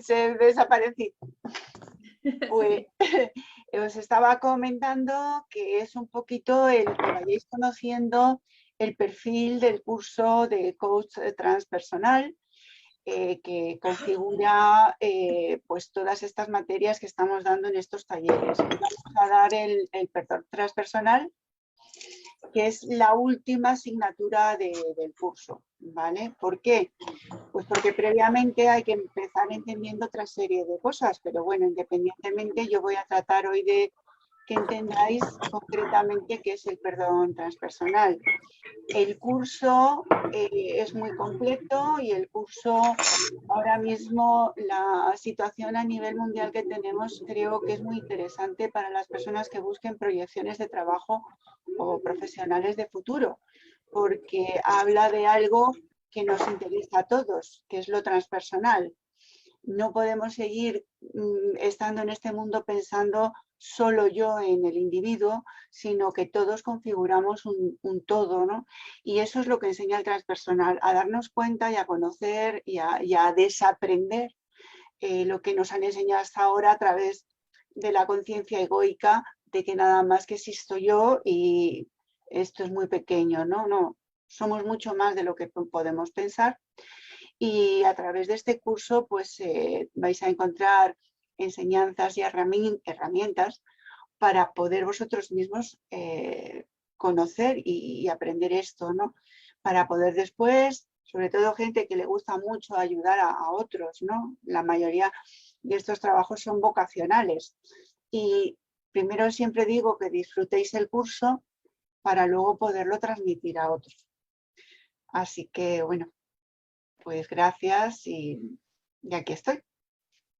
Se desaparecí. Pues os estaba comentando que es un poquito que vayáis conociendo el perfil del curso de coach transpersonal que configura pues todas estas materias que estamos dando en estos talleres. Vamos a dar el perdón transpersonal, que es la última asignatura del curso, ¿vale? ¿Por qué? Pues porque previamente hay que empezar entendiendo otra serie de cosas, pero bueno, independientemente yo voy a tratar hoy de que entendáis concretamente qué es el perdón transpersonal. El curso es muy completo y el curso ahora mismo, la situación a nivel mundial que tenemos creo que es muy interesante para las personas que busquen proyecciones de trabajo o profesionales de futuro, porque habla de algo que nos interesa a todos, que es lo transpersonal. No podemos seguir estando en este mundo pensando solo yo en el individuo, sino que todos configuramos un todo, ¿no? Y eso es lo que enseña el transpersonal, a darnos cuenta y a conocer y a desaprender lo que nos han enseñado hasta ahora a través de la conciencia egoica de que nada más que existo yo y esto es muy pequeño, ¿no? No, somos mucho más de lo que podemos pensar. Y a través de este curso pues vais a encontrar enseñanzas y herramientas para poder vosotros mismos conocer y aprender esto, ¿no? Para poder después, sobre todo gente que le gusta mucho ayudar a otros, ¿no? La mayoría de estos trabajos son vocacionales. Y primero siempre digo que disfrutéis el curso para luego poderlo transmitir a otros. Así que, bueno, pues gracias y aquí estoy.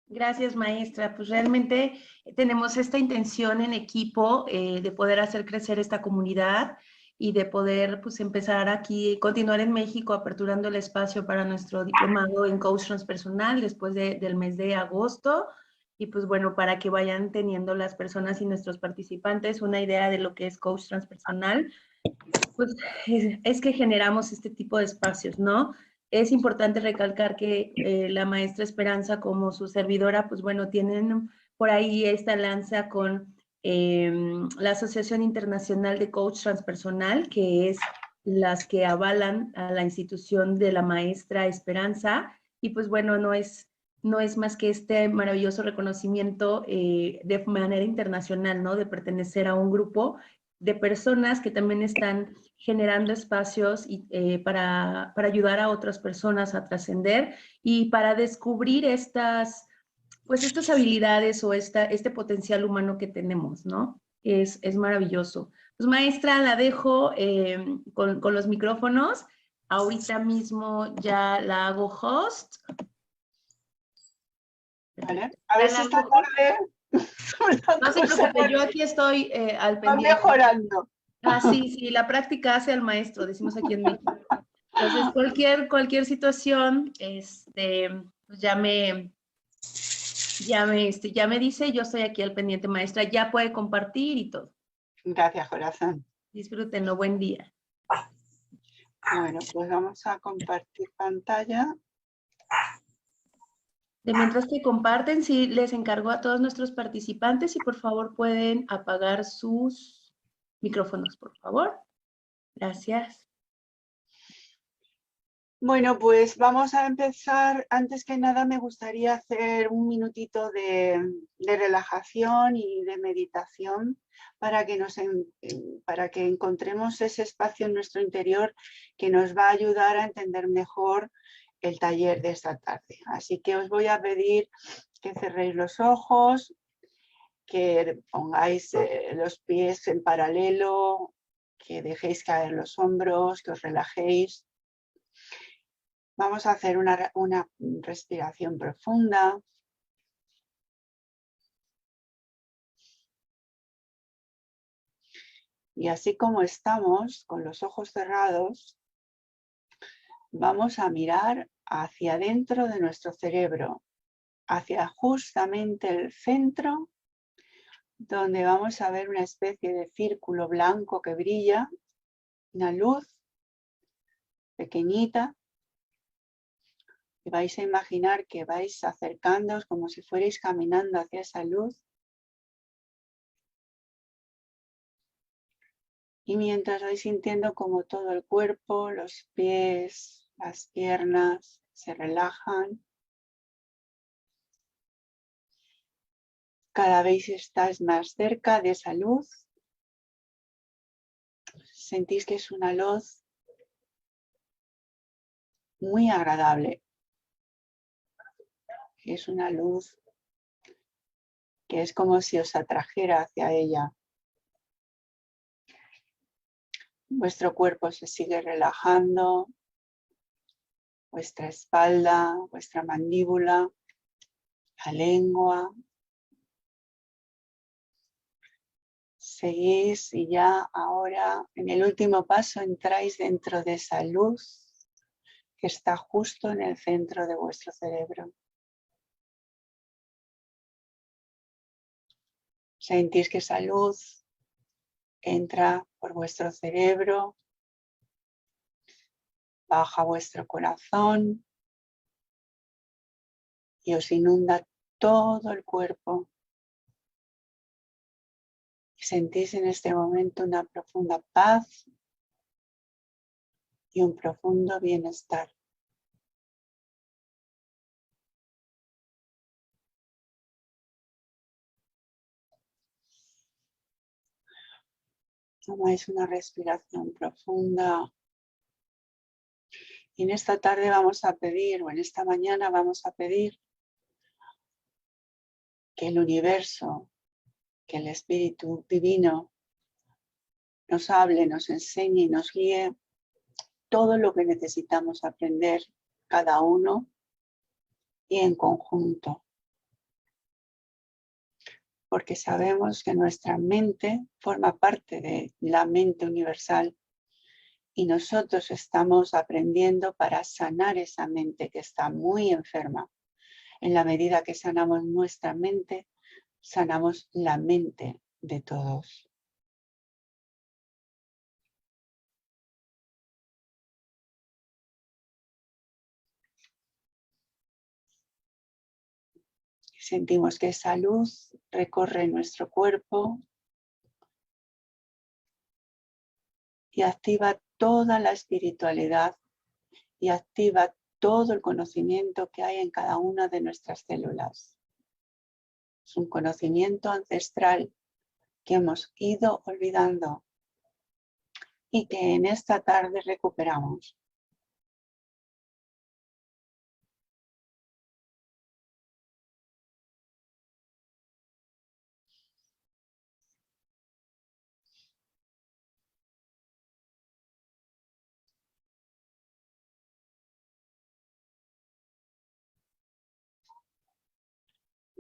Gracias, maestra. Pues realmente tenemos esta intención en equipo de poder hacer crecer esta comunidad y de poder pues empezar aquí, continuar en México aperturando el espacio para nuestro diplomado en coach transpersonal después del mes de agosto. Y pues bueno, para que vayan teniendo las personas y nuestros participantes una idea de lo que es coach transpersonal, pues es que generamos este tipo de espacios, ¿no? Es importante recalcar que la maestra Esperanza como su servidora, pues bueno, tienen por ahí esta alianza con la Asociación Internacional de Coach Transpersonal, que es las que avalan a la institución de la maestra Esperanza, y pues bueno, no es más que este maravilloso reconocimiento de manera internacional, ¿no? De pertenecer a un grupo de personas que también están generando espacios para ayudar a otras personas a trascender y para descubrir estas habilidades o este potencial humano que tenemos, ¿no? Es maravilloso. Pues maestra, la dejo con los micrófonos. Ahorita mismo ya la hago host. Vale. A ver si esta tarde... No se preocupe, yo aquí estoy al pendiente. Va mejorando. Ah, sí, la práctica hace al maestro, decimos aquí en México. Entonces, cualquier situación, pues ya me dice, yo estoy aquí al pendiente, maestra, ya puede compartir y todo. Gracias, corazón. Disfrútenlo, buen día. Bueno, pues vamos a compartir pantalla. De mientras que comparten, sí, les encargo a todos nuestros participantes y por favor pueden apagar sus micrófonos, por favor. Gracias. Bueno, pues vamos a empezar. Antes que nada me gustaría hacer un minutito de relajación y de meditación para que encontremos ese espacio en nuestro interior que nos va a ayudar a entender mejor el taller de esta tarde. Así que os voy a pedir que cerréis los ojos, que pongáis los pies en paralelo, que dejéis caer los hombros, que os relajéis. Vamos a hacer una respiración profunda. Y así como estamos, con los ojos cerrados, vamos a mirar hacia adentro de nuestro cerebro, hacia justamente el centro, donde vamos a ver una especie de círculo blanco que brilla, una luz pequeñita, Y vais a imaginar que vais acercándoos como si fuerais caminando hacia esa luz. Y mientras vais sintiendo como todo el cuerpo, los pies, las piernas se relajan. Cada vez estáis más cerca de esa luz. Sentís que es una luz muy agradable. Es una luz que es como si os atrajera hacia ella. Vuestro cuerpo se sigue relajando, vuestra espalda, vuestra mandíbula, la lengua. Seguís y ya ahora en el último paso entráis dentro de esa luz que está justo en el centro de vuestro cerebro. Sentís que esa luz entra por vuestro cerebro, baja vuestro corazón y os inunda todo el cuerpo. Y sentís en este momento una profunda paz y un profundo bienestar. Tomáis una respiración profunda. Y en esta tarde vamos a pedir, o en esta mañana vamos a pedir que el universo, que el Espíritu Divino nos hable, nos enseñe y nos guíe todo lo que necesitamos aprender cada uno y en conjunto. Porque sabemos que nuestra mente forma parte de la mente universal y nosotros estamos aprendiendo para sanar esa mente que está muy enferma. En la medida que sanamos nuestra mente, sanamos la mente de todos. Sentimos que esa luz recorre nuestro cuerpo y activa toda la espiritualidad y activa todo el conocimiento que hay en cada una de nuestras células. Es un conocimiento ancestral que hemos ido olvidando y que en esta tarde recuperamos.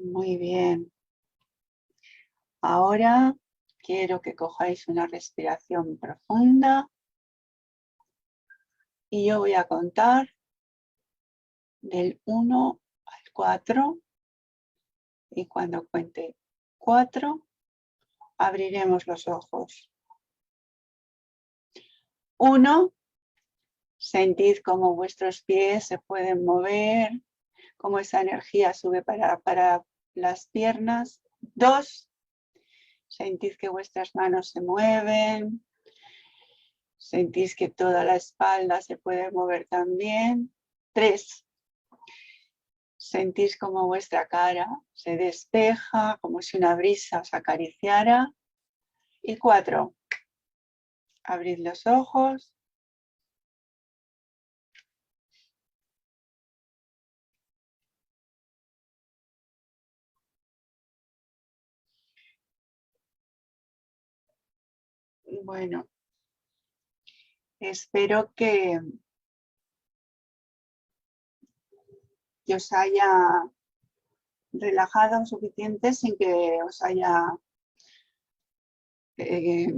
Muy bien. Ahora quiero que cojáis una respiración profunda y yo voy a contar del 1 al 4 y cuando cuente 4 abriremos los ojos. 1, sentid cómo vuestros pies se pueden mover, cómo esa energía sube para las piernas. 2, sentid que vuestras manos se mueven. Sentís que toda la espalda se puede mover también. 3, sentís como vuestra cara se despeja, como si una brisa os acariciara. Y 4, abrid los ojos. Bueno, espero que os haya relajado suficiente sin que os haya... que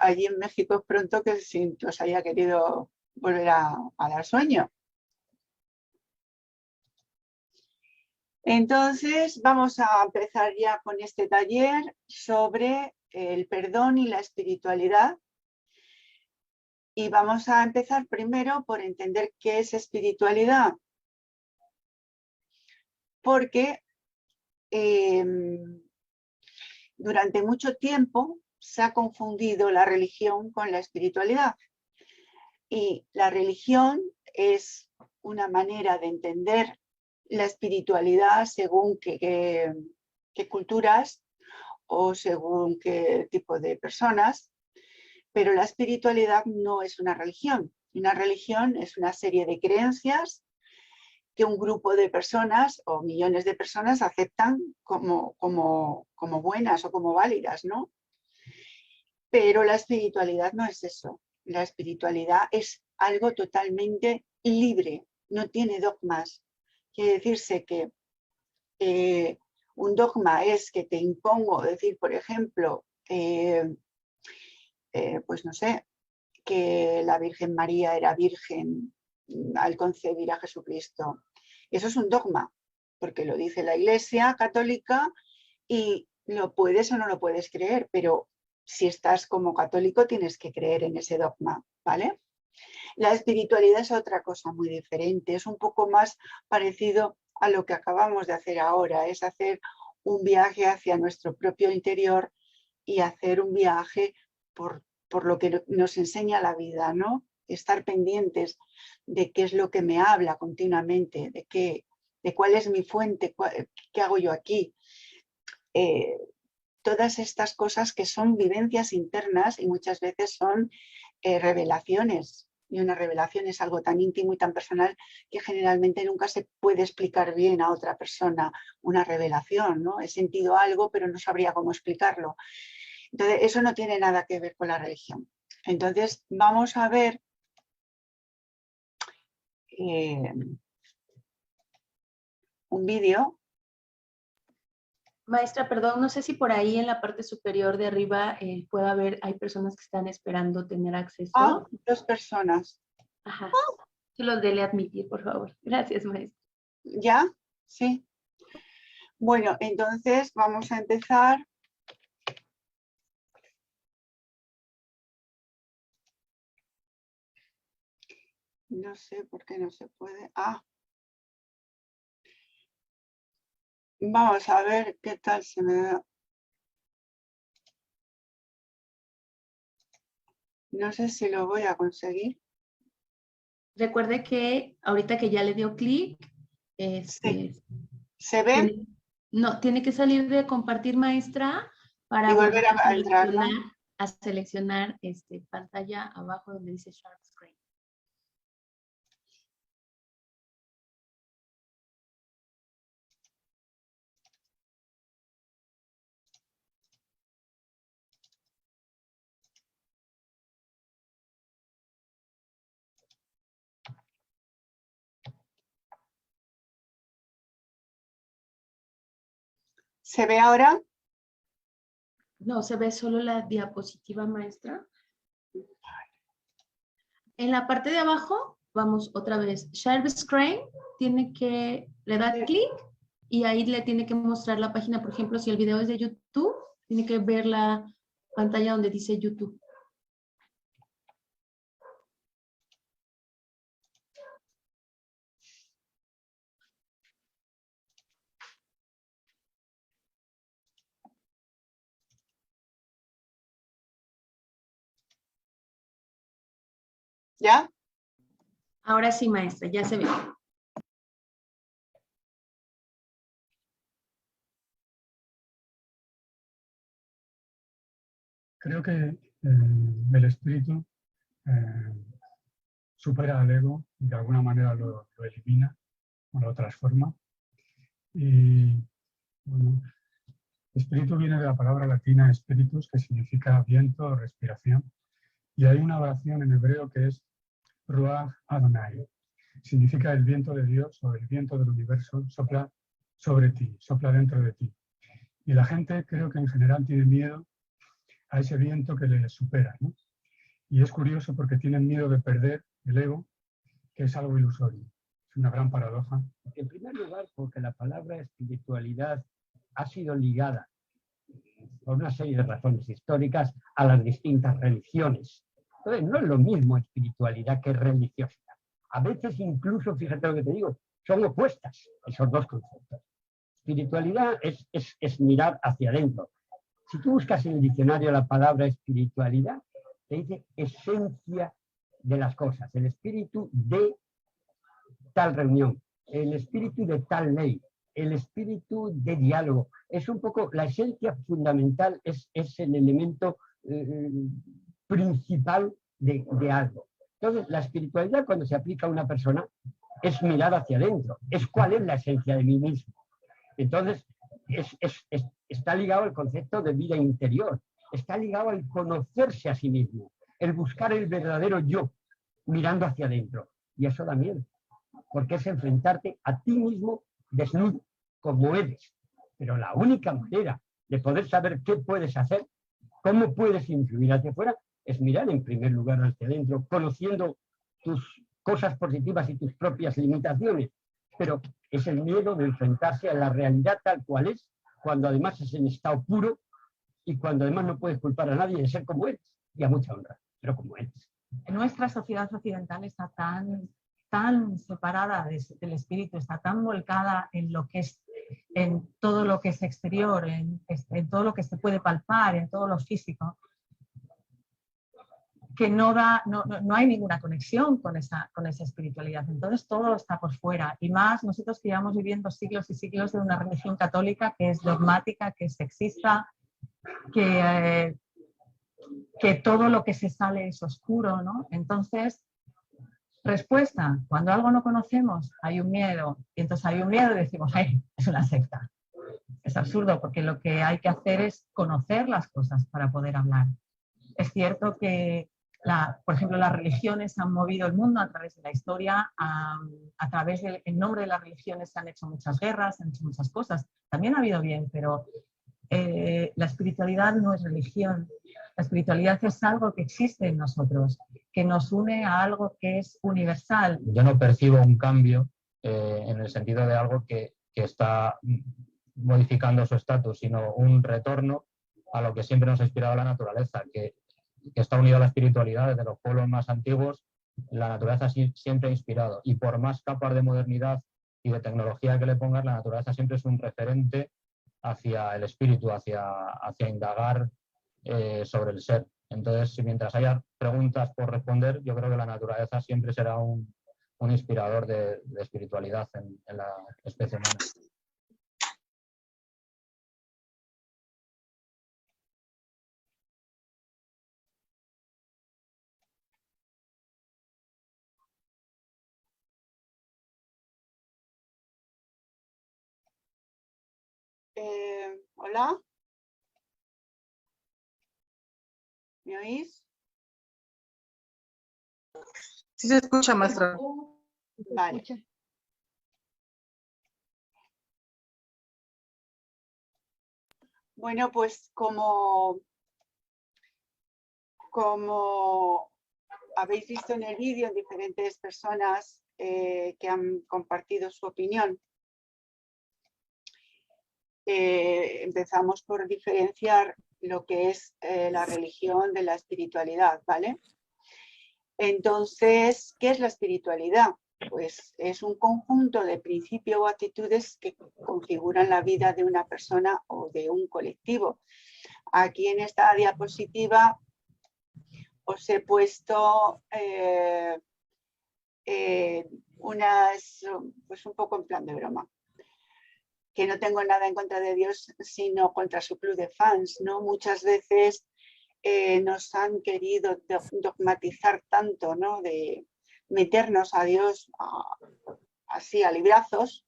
allí en México es pronto que os haya querido volver a dar sueño. Entonces vamos a empezar ya con este taller sobre el perdón y la espiritualidad. Y vamos a empezar primero por entender qué es espiritualidad. Porque durante mucho tiempo se ha confundido la religión con la espiritualidad. Y la religión es una manera de entender la espiritualidad según qué culturas o según qué tipo de personas, pero la espiritualidad no es una religión. Una religión es una serie de creencias que un grupo de personas o millones de personas aceptan como buenas o como válidas, ¿no? Pero la espiritualidad no es eso. La espiritualidad es algo totalmente libre, no tiene dogmas. Quiere decirse que un dogma es que te impongo decir, por ejemplo, pues no sé, que la Virgen María era virgen al concebir a Jesucristo. Eso es un dogma, porque lo dice la Iglesia católica y lo puedes o no lo puedes creer, pero si estás como católico tienes que creer en ese dogma, ¿vale? La espiritualidad es otra cosa muy diferente, es un poco más parecido a lo que acabamos de hacer ahora, es hacer un viaje hacia nuestro propio interior y hacer un viaje por lo que nos enseña la vida, ¿no? Estar pendientes de qué es lo que me habla continuamente, de cuál es mi fuente, qué hago yo aquí. Todas estas cosas que son vivencias internas y muchas veces son revelaciones. Y una revelación es algo tan íntimo y tan personal que generalmente nunca se puede explicar bien a otra persona una revelación, ¿no? He sentido algo, pero no sabría cómo explicarlo. Entonces, eso no tiene nada que ver con la religión. Entonces, vamos a ver un vídeo. Maestra, perdón, no sé si por ahí en la parte superior de arriba pueda haber, hay personas que están esperando tener acceso. Ah, 2 personas. Ajá. Se los dele admitir, por favor. Gracias, maestra. ¿Ya? Sí. Bueno, entonces vamos a empezar. No sé por qué no se puede. Ah. Vamos a ver qué tal se me da. No sé si lo voy a conseguir. Recuerde que ahorita que ya le dio clic, Sí. ¿Se ve? tiene que salir de compartir, maestra, para Y volver volver a entrar, ¿no? a seleccionar pantalla abajo donde dice Share Screen. ¿Se ve ahora? No, se ve solo la diapositiva, maestra. En la parte de abajo, vamos otra vez, Share Screen, le da clic y ahí le tiene que mostrar la página. Por ejemplo, si el video es de YouTube, tiene que ver la pantalla donde dice YouTube. ¿Ya? Ahora sí, maestra, ya se ve. Creo que el espíritu supera al ego y de alguna manera lo elimina o lo transforma. Y bueno, espíritu viene de la palabra latina spiritus, que significa viento o respiración. Y hay una oración en hebreo que es Ruach Adonai. Significa el viento de Dios o el viento del universo sopla sobre ti, sopla dentro de ti. Y la gente creo que en general tiene miedo a ese viento que le supera, ¿no? Y es curioso porque tienen miedo de perder el ego, que es algo ilusorio. Es una gran paradoja. En primer lugar, porque la palabra espiritualidad ha sido ligada, por una serie de razones históricas, a las distintas religiones. Entonces, no es lo mismo espiritualidad que religiosidad. A veces incluso, fíjate lo que te digo, son opuestas esos dos conceptos. Espiritualidad es mirar hacia adentro. Si tú buscas en el diccionario la palabra espiritualidad, te dice esencia de las cosas, el espíritu de tal reunión, el espíritu de tal ley, el espíritu de diálogo. Es un poco, la esencia fundamental es el elemento principal de algo. Entonces, la espiritualidad cuando se aplica a una persona es mirar hacia adentro, es cuál es la esencia de mí mismo. Entonces, está ligado al concepto de vida interior, está ligado al conocerse a sí mismo, el buscar el verdadero yo, mirando hacia adentro. Y eso da miedo, porque es enfrentarte a ti mismo desnudo, como eres. Pero la única manera de poder saber qué puedes hacer, cómo puedes influir hacia afuera, es mirar en primer lugar hacia adentro, conociendo tus cosas positivas y tus propias limitaciones. Pero es el miedo de enfrentarse a la realidad tal cual es, cuando además es en estado puro y cuando además no puedes culpar a nadie de ser como eres, y a mucha honra, pero como eres. Nuestra sociedad occidental está tan separada del espíritu, está tan volcada en lo que es, en todo lo que es exterior, en todo lo que se puede palpar, en todo lo físico, que no hay ninguna conexión con esa espiritualidad. Entonces todo está por fuera. Y más nosotros que llevamos viviendo siglos y siglos de una religión católica que es dogmática, que es sexista, que todo lo que se sale es oscuro, ¿no? Entonces, respuesta, cuando algo no conocemos, hay un miedo. Y entonces hay un miedo y decimos, ¡ay, es una secta! Es absurdo, porque lo que hay que hacer es conocer las cosas para poder hablar. Es cierto que por ejemplo, las religiones han movido el mundo a través de la historia, a través del nombre de las religiones se han hecho muchas guerras, se han hecho muchas cosas. También ha habido bien, pero la espiritualidad no es religión. La espiritualidad es algo que existe en nosotros, que nos une a algo que es universal. Yo no percibo un cambio en el sentido de algo que está modificando su estatus, sino un retorno a lo que siempre nos ha inspirado la naturaleza, que está unido a la espiritualidad desde los pueblos más antiguos. La naturaleza siempre ha inspirado, y por más capas de modernidad y de tecnología que le pongas, la naturaleza siempre es un referente hacia el espíritu, hacia indagar sobre el ser. Entonces, mientras haya preguntas por responder, yo creo que la naturaleza siempre será un inspirador de espiritualidad en la especie humana. Hola. ¿Me oís? Sí se escucha, maestra. Vale. Bueno, pues como habéis visto en el vídeo, en diferentes personas que han compartido su opinión, empezamos por diferenciar lo que es la religión de la espiritualidad, ¿vale? Entonces, ¿qué es la espiritualidad? Pues es un conjunto de principios o actitudes que configuran la vida de una persona o de un colectivo. Aquí en esta diapositiva os he puesto unas, pues un poco en plan de broma, que no tengo nada en contra de Dios, sino contra su club de fans, ¿no? Muchas veces nos han querido dogmatizar tanto, ¿no? De meternos a Dios así a librazos,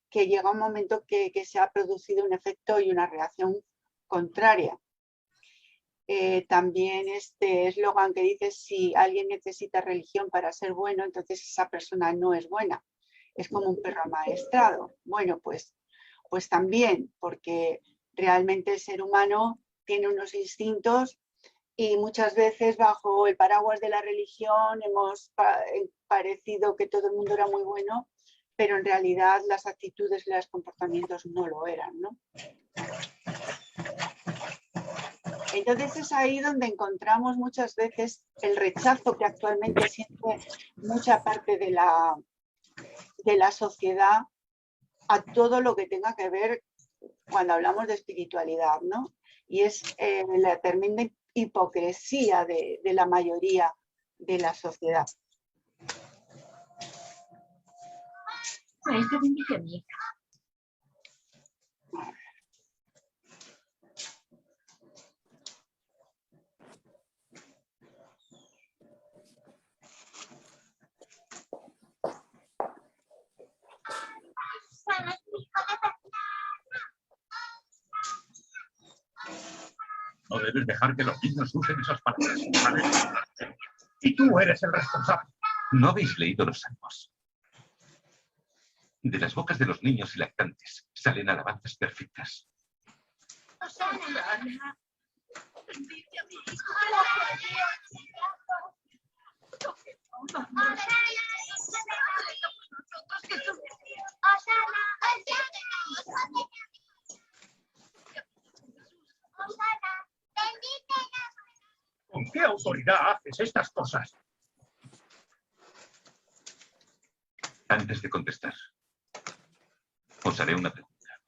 que llega un momento que se ha producido un efecto y una reacción contraria. También este eslogan que dice: si alguien necesita religión para ser bueno, entonces esa persona no es buena. Es como un perro amaestrado. Bueno, pues también, porque realmente el ser humano tiene unos instintos y muchas veces bajo el paraguas de la religión hemos parecido que todo el mundo era muy bueno, pero en realidad las actitudes y los comportamientos no lo eran, ¿no? Entonces es ahí donde encontramos muchas veces el rechazo que actualmente siente mucha parte de la sociedad a todo lo que tenga que ver cuando hablamos de espiritualidad, ¿no? Y es la tremenda hipocresía de la mayoría de la sociedad. No debes dejar que los niños usen esas palabras. Y tú eres el responsable. ¿No habéis leído los salmos? De las bocas de los niños y lactantes salen alabanzas perfectas. ¿Con qué autoridad haces estas cosas? Antes de contestar, os haré una pregunta.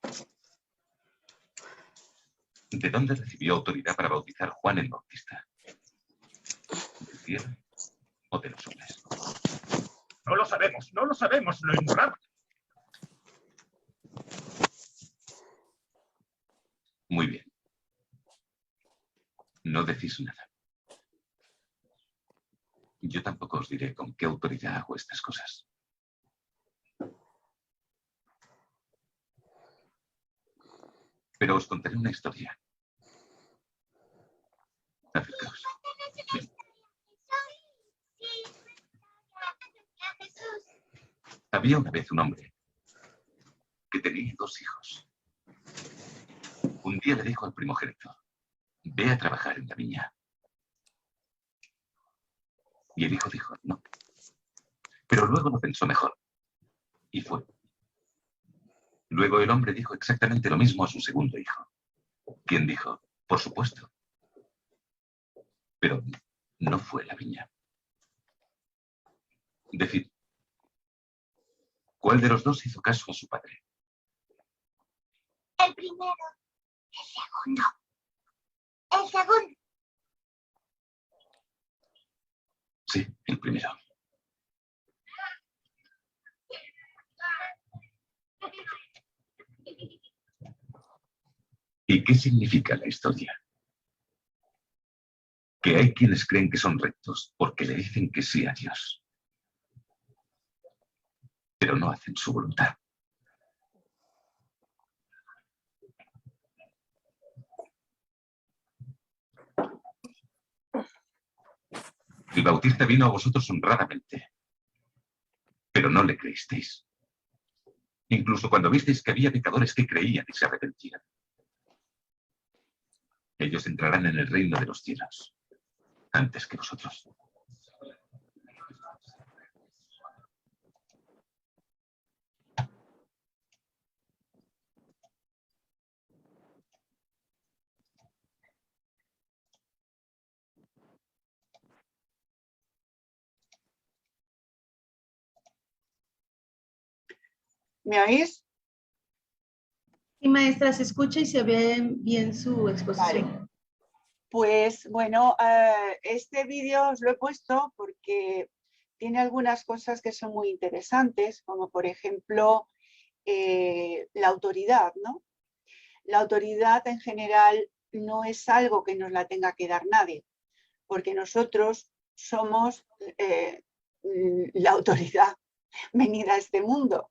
¿De dónde recibió autoridad para bautizar Juan el Bautista? ¿Del cielo o de los hombres? No lo sabemos, no lo sabemos, lo ignoramos. Muy bien. No decís nada. Yo tampoco os diré con qué autoridad hago estas cosas. Pero os contaré una historia. Acercaos. Bien. Había una vez un hombre que tenía 2 hijos. Un día le dijo al primogénito: ve a trabajar en la viña. Y el hijo dijo: no. Pero luego lo pensó mejor y fue. Luego el hombre dijo exactamente lo mismo a su segundo hijo, quien dijo: por supuesto. Pero no fue a la viña. Decid, ¿cuál de los dos hizo caso a su padre? El primero. El segundo. El segundo. Sí, el primero. ¿Y qué significa la historia? Que hay quienes creen que son rectos porque le dicen que sí a Dios, pero no hacen su voluntad. El Bautista vino a vosotros honradamente, pero no le creísteis. Incluso cuando visteis que había pecadores que creían y se arrepentían. Ellos entrarán en el reino de los cielos antes que vosotros. ¿Me oís? Sí, maestra, se escucha y se ve bien su exposición. Vale. Pues bueno, este vídeo os lo he puesto porque tiene algunas cosas que son muy interesantes, como por ejemplo la autoridad, ¿no? La autoridad en general no es algo que nos la tenga que dar nadie, porque nosotros somos la autoridad venida a este mundo.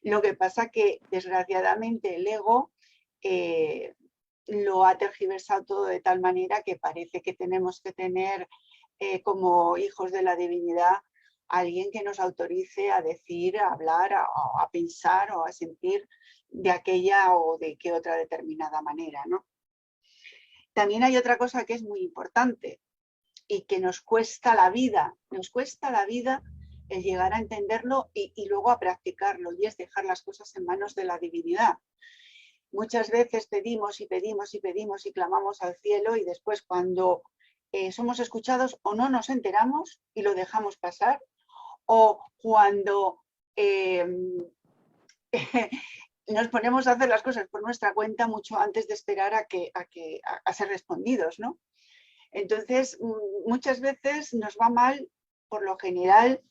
Lo que pasa que desgraciadamente el ego lo ha tergiversado todo de tal manera que parece que tenemos que tener como hijos de la divinidad alguien que nos autorice a decir, a hablar, a pensar o a sentir de aquella o de qué otra determinada manera, ¿no? También hay otra cosa que es muy importante y que nos cuesta la vida el llegar a entenderlo y luego a practicarlo, y es dejar las cosas en manos de la divinidad. Muchas veces pedimos y pedimos y pedimos y clamamos al cielo y después cuando somos escuchados o no nos enteramos y lo dejamos pasar, o cuando nos ponemos a hacer las cosas por nuestra cuenta mucho antes de esperar a ser respondidos, ¿no? Entonces, muchas veces nos va mal, por lo general,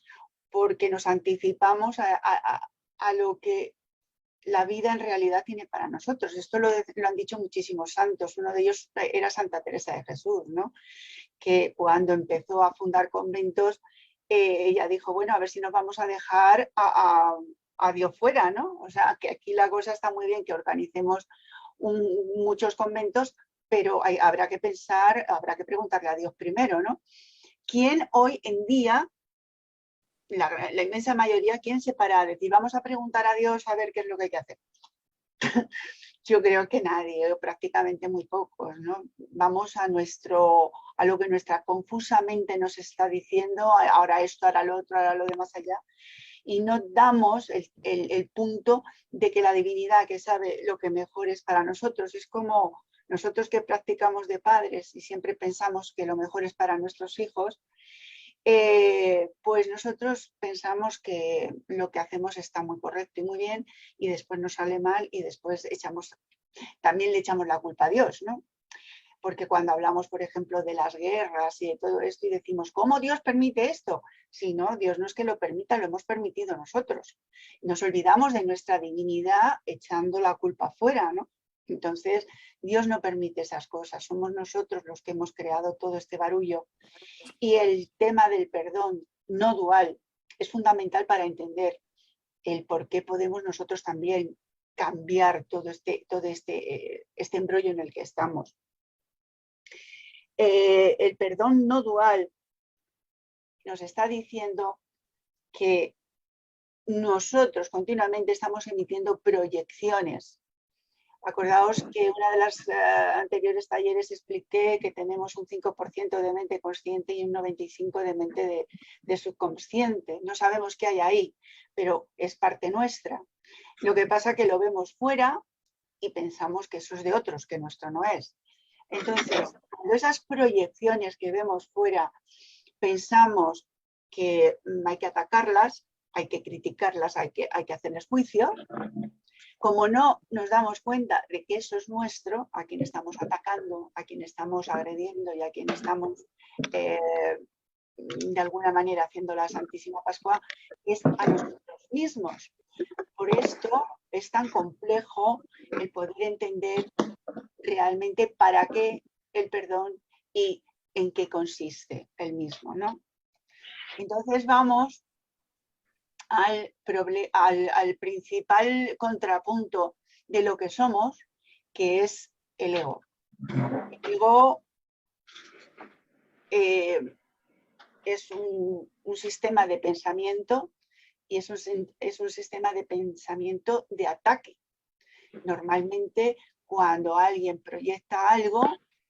porque nos anticipamos a lo que la vida en realidad tiene para nosotros. Esto lo han dicho muchísimos santos. Uno de ellos era Santa Teresa de Jesús, ¿no? Que cuando empezó a fundar conventos, ella dijo, bueno, a ver si nos vamos a dejar a Dios fuera, ¿no? O sea, que aquí la cosa está muy bien que organicemos muchos conventos, pero habrá que pensar, habrá que preguntarle a Dios primero, ¿no? ¿Quién hoy en día, la inmensa mayoría, quién se para a decir, vamos a preguntar a Dios a ver qué es lo que hay que hacer? Yo creo que nadie, o prácticamente muy pocos, ¿no? Vamos a lo que nuestra confusa mente nos está diciendo, ahora esto, ahora lo otro, ahora lo de más allá, y no damos el punto de que la divinidad que sabe lo que mejor es para nosotros. Es como nosotros que practicamos de padres y siempre pensamos que lo mejor es para nuestros hijos, pues nosotros pensamos que lo que hacemos está muy correcto y muy bien y después nos sale mal y después también le echamos la culpa a Dios, ¿no? Porque cuando hablamos, por ejemplo, de las guerras y de todo esto y decimos, ¿cómo Dios permite esto? Si no, Dios no es que lo permita, lo hemos permitido nosotros. Nos olvidamos de nuestra divinidad echando la culpa afuera, ¿no? Entonces, Dios no permite esas cosas, somos nosotros los que hemos creado todo este barullo. Y el tema del perdón no dual es fundamental para entender el por qué podemos nosotros también cambiar todo este embrollo en el que estamos. El perdón no dual nos está diciendo que nosotros continuamente estamos emitiendo proyecciones. Acordaos que una de las anteriores talleres expliqué que tenemos un 5% de mente consciente y un 95% de mente de subconsciente. No sabemos qué hay ahí, pero es parte nuestra. Lo que pasa es que lo vemos fuera y pensamos que eso es de otros, que nuestro no es. Entonces, cuando esas proyecciones que vemos fuera pensamos que hay que atacarlas, hay que criticarlas, hay que hacerles juicio, como no nos damos cuenta de que eso es nuestro, a quien estamos atacando, a quien estamos agrediendo y a quien estamos de alguna manera haciendo la Santísima Pascua, es a nosotros mismos. Por esto es tan complejo el poder entender realmente para qué el perdón y en qué consiste el mismo, ¿no? Entonces vamos al principal contrapunto de lo que somos, que es el ego. El ego es un sistema de pensamiento y es un sistema de pensamiento de ataque. Normalmente, cuando alguien proyecta algo,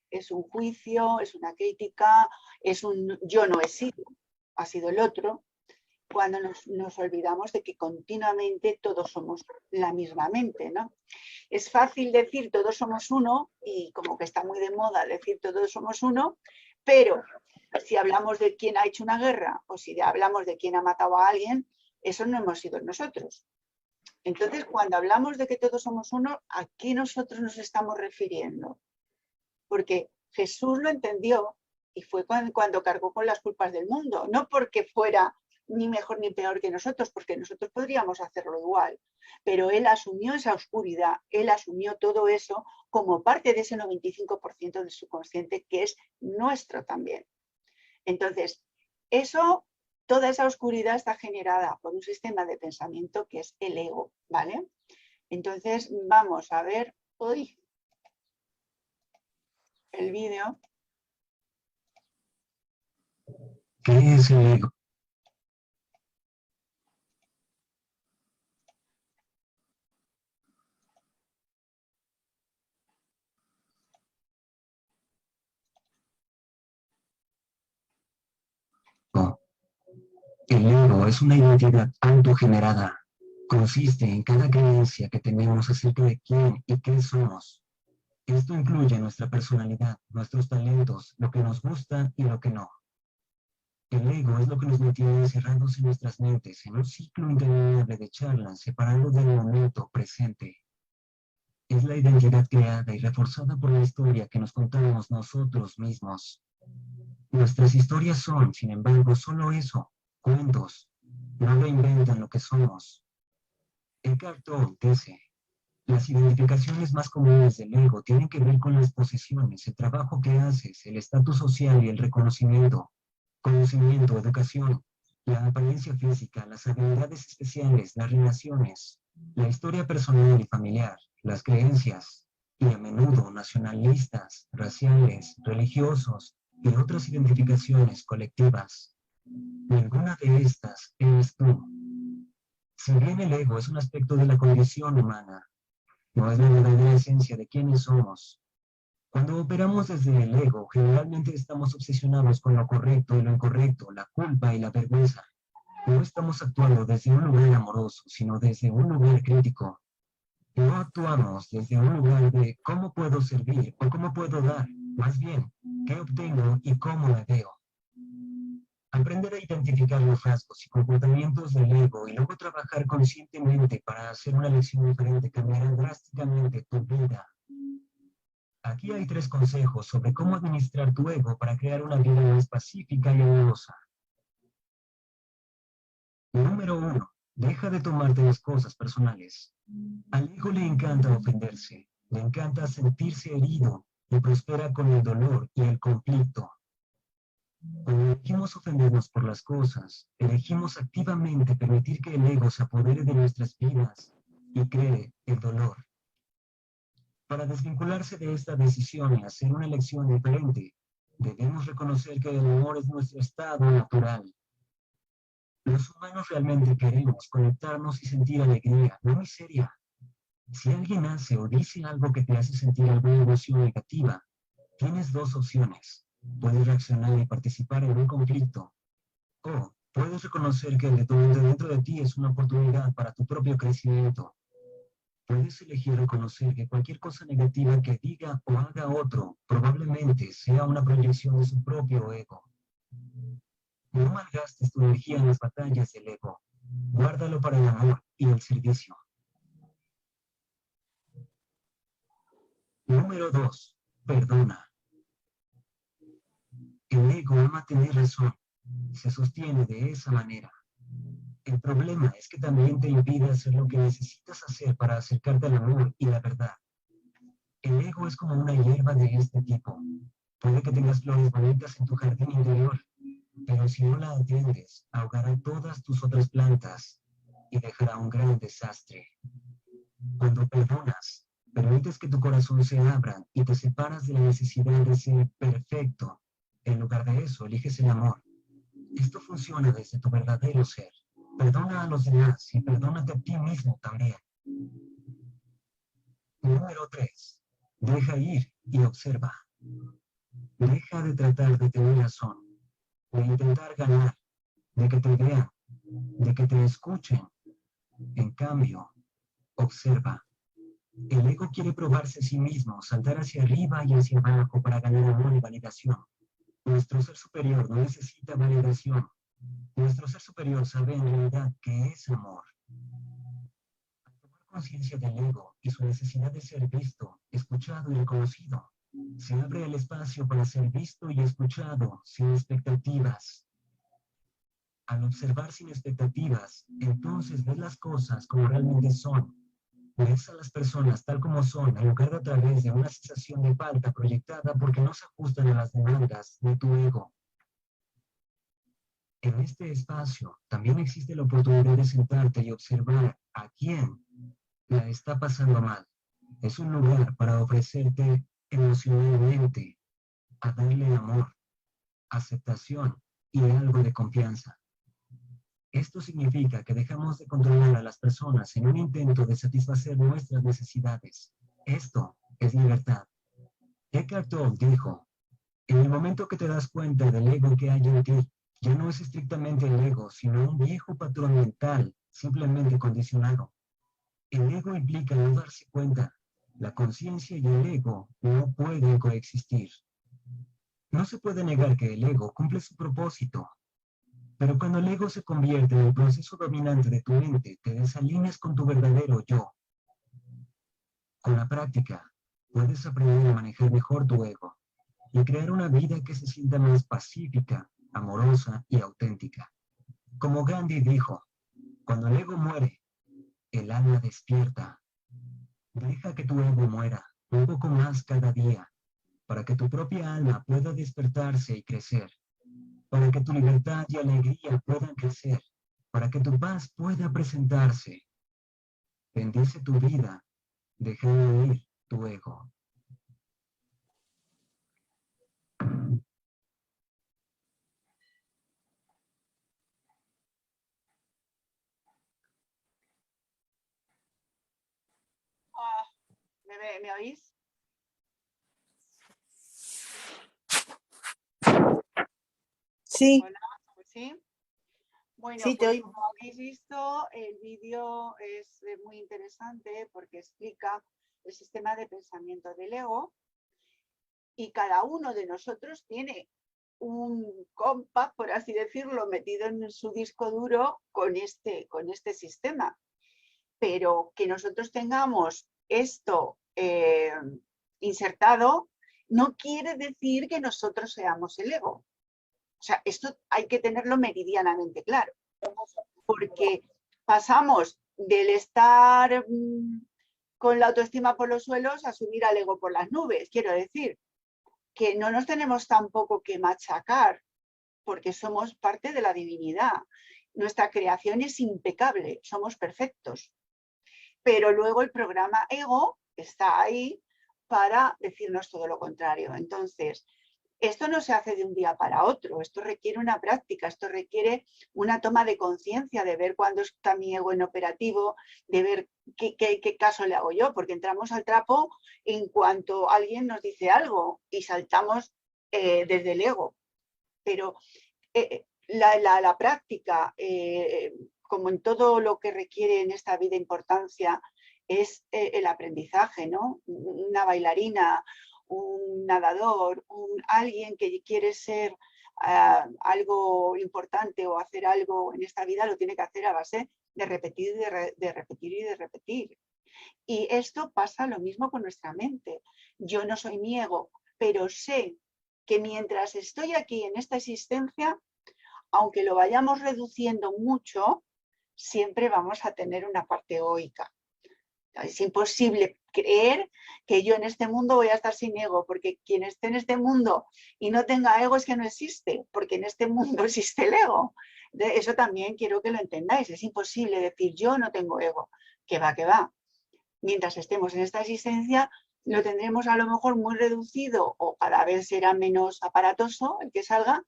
es un juicio, es una crítica, es un yo no he sido, ha sido el otro, cuando nos olvidamos de que continuamente todos somos la misma mente, ¿no? Es fácil decir todos somos uno, y como que está muy de moda decir todos somos uno, pero si hablamos de quién ha hecho una guerra o si hablamos de quién ha matado a alguien, eso no hemos sido nosotros. Entonces, cuando hablamos de que todos somos uno, ¿a qué nosotros nos estamos refiriendo? Porque Jesús lo entendió y fue cuando cargó con las culpas del mundo, no porque fuera ni mejor ni peor que nosotros, porque nosotros podríamos hacerlo igual, pero él asumió esa oscuridad, él asumió todo eso como parte de ese 95% de su consciente que es nuestro también. Entonces, toda esa oscuridad está generada por un sistema de pensamiento que es el ego, ¿vale? Entonces, vamos a ver hoy el vídeo. ¿Qué es el ego? El ego es una identidad autogenerada consiste en cada creencia que tenemos acerca de quién y qué somos. Esto incluye nuestra personalidad, nuestros talentos, lo que nos gusta y lo que no. El ego es lo que nos mantiene encerrados en nuestras mentes, en un ciclo interminable de charlas, separados del momento presente. Es la identidad creada y reforzada por la historia que nos contamos nosotros mismos. Nuestras historias son, sin embargo, solo eso, cuentos. No reinventan lo que somos. Eckhart Tolle dice, las identificaciones más comunes del ego tienen que ver con las posesiones, el trabajo que haces, el estatus social y el reconocimiento. Conocimiento, educación, la apariencia física, las habilidades especiales, las relaciones, la historia personal y familiar, las creencias, y a menudo nacionalistas, raciales, religiosos y otras identificaciones colectivas. Ninguna de estas eres tú. Si bien el ego es un aspecto de la condición humana, no es la verdadera esencia de quiénes somos. Cuando operamos desde el ego, generalmente estamos obsesionados con lo correcto y lo incorrecto, la culpa y la vergüenza. No estamos actuando desde un lugar amoroso, sino desde un lugar crítico. No actuamos desde un lugar de cómo puedo servir o cómo puedo dar, más bien, qué obtengo y cómo me veo. Aprender a identificar los rasgos y comportamientos del ego y luego trabajar conscientemente para hacer una elección diferente cambiará drásticamente tu vida. Aquí hay 3 consejos sobre cómo administrar tu ego para crear una vida más pacífica y amorosa. Número 1. Deja de tomarte las cosas personales. Al ego le encanta ofenderse, le encanta sentirse herido y prospera con el dolor y el conflicto. Cuando elegimos ofendernos por las cosas, elegimos activamente permitir que el ego se apodere de nuestras vidas y cree el dolor. Para desvincularse de esta decisión y hacer una elección diferente, debemos reconocer que el amor es nuestro estado natural. Los humanos realmente queremos conectarnos y sentir alegría, no miseria. Si alguien hace o dice algo que te hace sentir alguna emoción negativa, tienes 2 opciones. Puedes reaccionar y participar en un conflicto, o puedes reconocer que el detonante dentro de ti es una oportunidad para tu propio crecimiento. Puedes elegir reconocer que cualquier cosa negativa que diga o haga otro probablemente sea una proyección de su propio ego. No malgastes tu energía en las batallas del ego. Guárdalo para el amor y el servicio. Número 2. Perdona. El ego ama tener razón. Se sostiene de esa manera. El problema es que también te impide hacer lo que necesitas hacer para acercarte al amor y la verdad. El ego es como una hierba de este tipo. Puede que tengas flores bonitas en tu jardín interior, pero si no la atiendes, ahogará todas tus otras plantas y dejará un gran desastre. Cuando perdonas, permites que tu corazón se abra y te separas de la necesidad de ser perfecto. En lugar de eso, eliges el amor. Esto funciona desde tu verdadero ser. Perdona a los demás y perdónate a ti mismo también. Número 3. Deja ir y observa. Deja de tratar de tener razón, de intentar ganar, de que te vean, de que te escuchen. En cambio, observa. El ego quiere probarse a sí mismo, saltar hacia arriba y hacia abajo para ganar amor y validación. Nuestro ser superior no necesita validación. Nuestro ser superior sabe en realidad que es amor. Al tomar conciencia del ego y su necesidad de ser visto, escuchado y reconocido, se abre el espacio para ser visto y escuchado sin expectativas. Al observar sin expectativas, entonces ves las cosas como realmente son. Ves a las personas tal como son, en lugar de a través de una sensación de falta proyectada porque no se ajustan a las demandas de tu ego. En este espacio también existe la oportunidad de sentarte y observar a quién la está pasando mal. Es un lugar para ofrecerte emocionalmente, a darle amor, aceptación y algo de confianza. Esto significa que dejamos de controlar a las personas en un intento de satisfacer nuestras necesidades. Esto es libertad. Eckhart Tolle dijo, en el momento que te das cuenta del ego que hay en ti, ya no es estrictamente el ego, sino un viejo patrón mental simplemente condicionado. El ego implica no darse cuenta. La conciencia y el ego no pueden coexistir. No se puede negar que el ego cumple su propósito, pero cuando el ego se convierte en el proceso dominante de tu mente, te desalineas con tu verdadero yo. Con la práctica, puedes aprender a manejar mejor tu ego y crear una vida que se sienta más pacífica, amorosa y auténtica. Como Gandhi dijo, cuando el ego muere, el alma despierta. Deja que tu ego muera un poco más cada día, para que tu propia alma pueda despertarse y crecer, para que tu libertad y alegría puedan crecer, para que tu paz pueda presentarse. Bendice tu vida, dejando ir tu ego. ¿Me oís? Sí. Hola, pues sí. Bueno, Sí, te pues oigo. como habéis visto, el vídeo es muy interesante porque explica el sistema de pensamiento del ego y cada uno de nosotros tiene un compa, por así decirlo, metido en su disco duro con este sistema. Pero que nosotros tengamos esto insertado no quiere decir que nosotros seamos el ego. O sea, esto hay que tenerlo meridianamente claro, porque pasamos del estar con la autoestima por los suelos a subir al ego por las nubes. Quiero decir que no nos tenemos tampoco que machacar, porque somos parte de la divinidad. Nuestra creación es impecable, somos perfectos. Pero luego el programa ego está ahí para decirnos todo lo contrario. Entonces, esto no se hace de un día para otro, esto requiere una práctica, esto requiere una toma de conciencia, de ver cuándo está mi ego en operativo, de ver qué caso le hago yo, porque entramos al trapo en cuanto alguien nos dice algo y saltamos desde el ego. Pero la práctica, como en todo lo que requiere en esta vida importancia, es el aprendizaje, ¿no? Una bailarina, un nadador, alguien que quiere ser algo importante o hacer algo en esta vida, lo tiene que hacer a base de repetir, de repetir y de repetir. Y esto pasa lo mismo con nuestra mente. Yo no soy mi ego, pero sé que mientras estoy aquí en esta existencia, aunque lo vayamos reduciendo mucho, siempre vamos a tener una parte egoica. Es imposible creer que yo en este mundo voy a estar sin ego, porque quien esté en este mundo y no tenga ego es que no existe, porque en este mundo existe el ego. Eso también quiero que lo entendáis. Es imposible decir yo no tengo ego. Que va, que va. Mientras estemos en esta existencia, lo tendremos a lo mejor muy reducido o cada vez será menos aparatoso el que salga,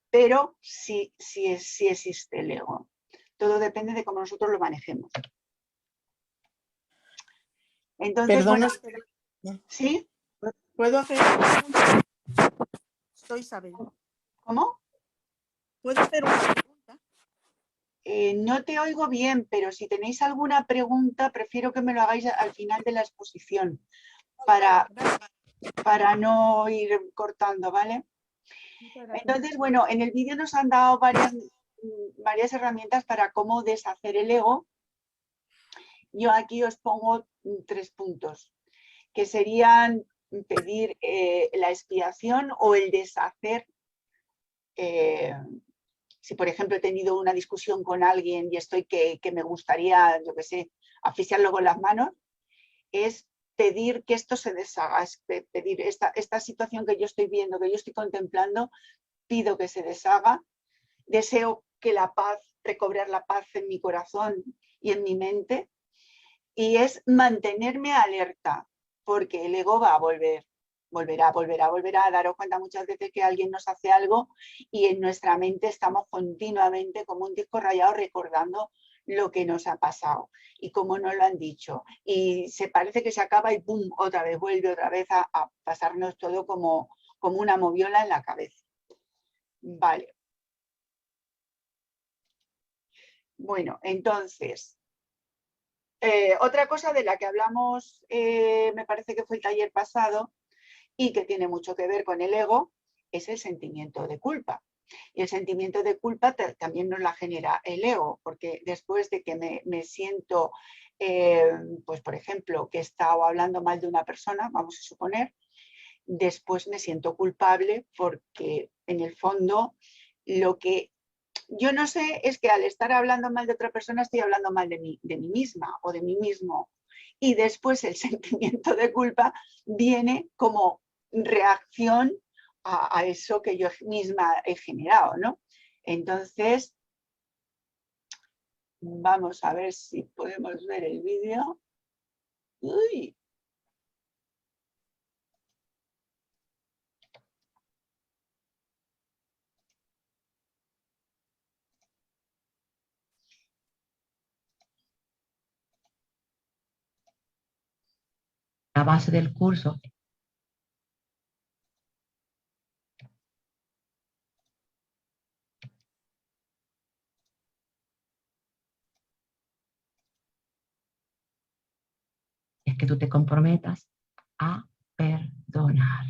pero sí existe el ego. Todo depende de cómo nosotros lo manejemos. Entonces, Perdona, bueno, ¿sí? ¿puedo hacer una pregunta? Soy Isabel. ¿Cómo? ¿Puedo hacer una pregunta? No te oigo bien, pero si tenéis alguna pregunta, prefiero que me lo hagáis al final de la exposición para no ir cortando, ¿vale? Entonces, bueno, en el vídeo nos han dado varias herramientas para cómo deshacer el ego. Yo aquí os pongo 3 puntos, que serían pedir la expiación o el deshacer. Si, por ejemplo, he tenido una discusión con alguien y estoy que me gustaría, yo qué sé, asfixiarlo con las manos, es pedir que esto se deshaga, es pedir esta situación que yo estoy viendo, que yo estoy contemplando, pido que se deshaga. Deseo que la paz, recobrar la paz en mi corazón y en mi mente. Y es mantenerme alerta, porque el ego va a volverá a daros cuenta muchas veces que alguien nos hace algo y en nuestra mente estamos continuamente como un disco rayado recordando lo que nos ha pasado y cómo nos lo han dicho. Y se parece que se acaba y ¡pum! Otra vez vuelve a pasarnos todo como una moviola en la cabeza. Vale. Bueno, entonces, otra cosa de la que hablamos, me parece que fue el taller pasado y que tiene mucho que ver con el ego, es el sentimiento de culpa. Y el sentimiento de culpa también nos la genera el ego, porque después de que me siento, pues por ejemplo, que he estado hablando mal de una persona, vamos a suponer, después me siento culpable porque en el fondo lo que yo no sé es que al estar hablando mal de otra persona estoy hablando mal de mí misma o de mí mismo. Y después el sentimiento de culpa viene como reacción a eso que yo misma he generado, ¿no? Entonces, vamos a ver si podemos ver el vídeo. Uy. La base del curso es que tú te comprometas a perdonar.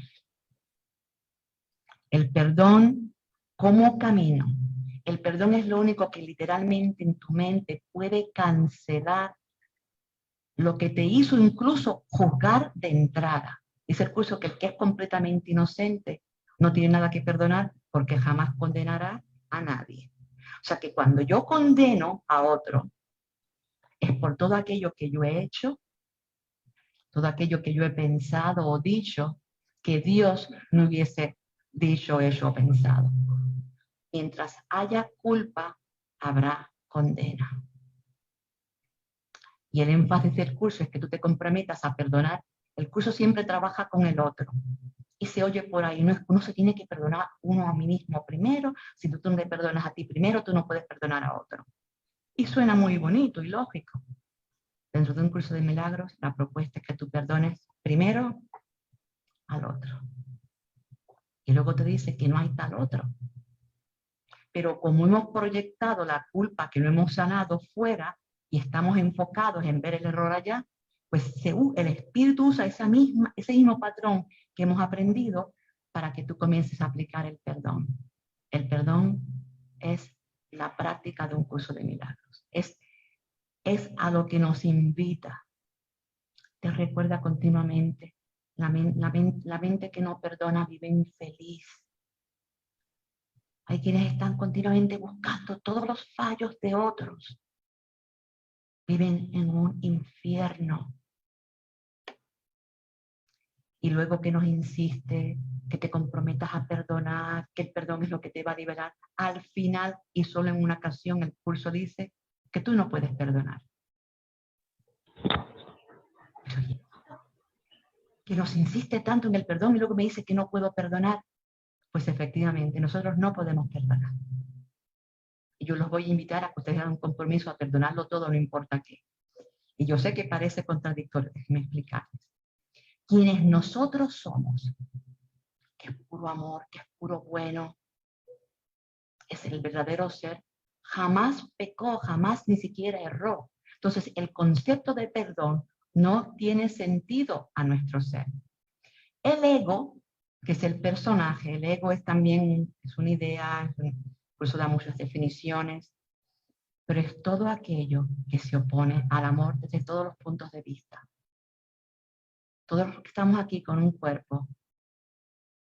El perdón como camino. El perdón es lo único que literalmente en tu mente puede cancelar lo que te hizo incluso juzgar de entrada. Dice el curso que el que es completamente inocente no tiene nada que perdonar porque jamás condenará a nadie. O sea que cuando yo condeno a otro, es por todo aquello que yo he hecho, todo aquello que yo he pensado o dicho, que Dios no hubiese dicho, hecho o pensado. Mientras haya culpa, habrá condena. Y el énfasis del curso es que tú te comprometas a perdonar. El curso siempre trabaja con el otro. Y se oye por ahí, no es, uno se tiene que perdonar uno a mí mismo primero. Si tú no te perdonas a ti primero, tú no puedes perdonar a otro. Y suena muy bonito y lógico. Dentro de un curso de milagros, la propuesta es que tú perdones primero al otro. Y luego te dice que no hay tal otro. Pero como hemos proyectado la culpa que no hemos sanado fuera y estamos enfocados en ver el error allá, pues el espíritu usa ese mismo patrón que hemos aprendido para que tú comiences a aplicar el perdón. El perdón es la práctica de un curso de milagros. Es a lo que nos invita. Te recuerda continuamente. La mente que no perdona vive infeliz. Hay quienes están continuamente buscando todos los fallos de otros. Viven en un infierno. Y luego que nos insiste, que te comprometas a perdonar, que el perdón es lo que te va a liberar. Al final, y solo en una ocasión, el curso dice que tú no puedes perdonar. Que nos insiste tanto en el perdón y luego me dice que no puedo perdonar. Pues efectivamente, nosotros no podemos perdonar. Y yo los voy a invitar a que ustedes hagan un compromiso a perdonarlo todo, no importa qué. Y yo sé que parece contradictorio, déjenme explicarles. Quienes nosotros somos, que es puro amor, que es puro bueno, es el verdadero ser, jamás pecó, jamás ni siquiera erró. Entonces, el concepto de perdón no tiene sentido a nuestro ser. El ego, que es el personaje, el ego es también es una idea, por eso da muchas definiciones, pero es todo aquello que se opone al amor desde todos los puntos de vista. Todos los que estamos aquí con un cuerpo,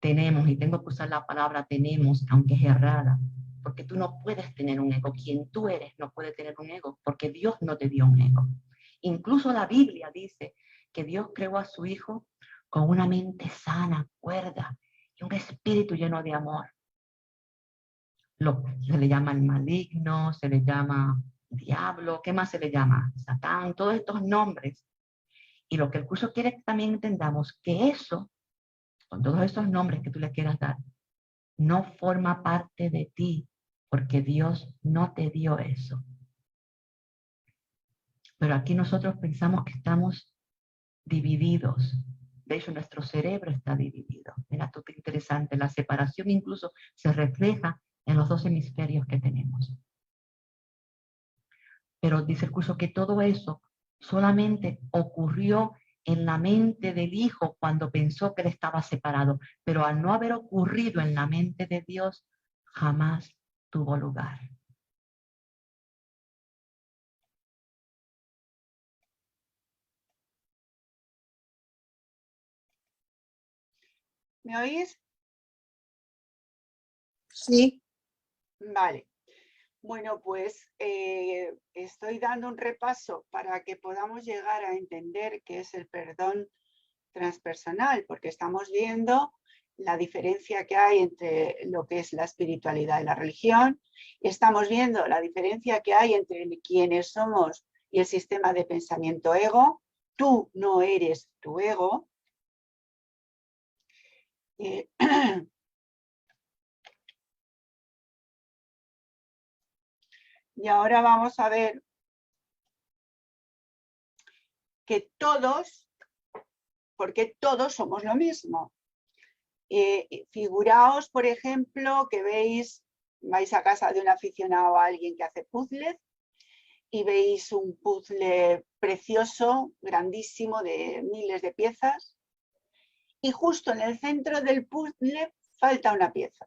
tenemos, y tengo que usar la palabra tenemos, aunque es errada, porque tú no puedes tener un ego. Quien tú eres no puede tener un ego, porque Dios no te dio un ego. Incluso la Biblia dice que Dios creó a su Hijo con una mente sana, cuerda, y un espíritu lleno de amor. Se le llama el maligno, se le llama diablo, ¿qué más se le llama? Satán, todos estos nombres. Y lo que el curso quiere que también entendamos, que eso, con todos esos nombres que tú le quieras dar, no forma parte de ti, porque Dios no te dio eso. Pero aquí nosotros pensamos que estamos divididos. De hecho, nuestro cerebro está dividido. Mira tú qué interesante. La separación incluso se refleja en los dos hemisferios que tenemos. Pero dice el curso que todo eso solamente ocurrió en la mente del hijo cuando pensó que él estaba separado, pero al no haber ocurrido en la mente de Dios, jamás tuvo lugar. ¿Me oís? Sí. Vale. Bueno, pues estoy dando un repaso para que podamos llegar a entender qué es el perdón transpersonal, porque estamos viendo la diferencia que hay entre lo que es la espiritualidad y la religión, estamos viendo la diferencia que hay entre quienes somos y el sistema de pensamiento ego. Tú no eres tu ego. Y ahora vamos a ver que todos, porque todos somos lo mismo. Figuraos, por ejemplo, que vais a casa de un aficionado a alguien que hace puzzles y veis un puzzle precioso, grandísimo, de miles de piezas, y justo en el centro del puzzle falta una pieza.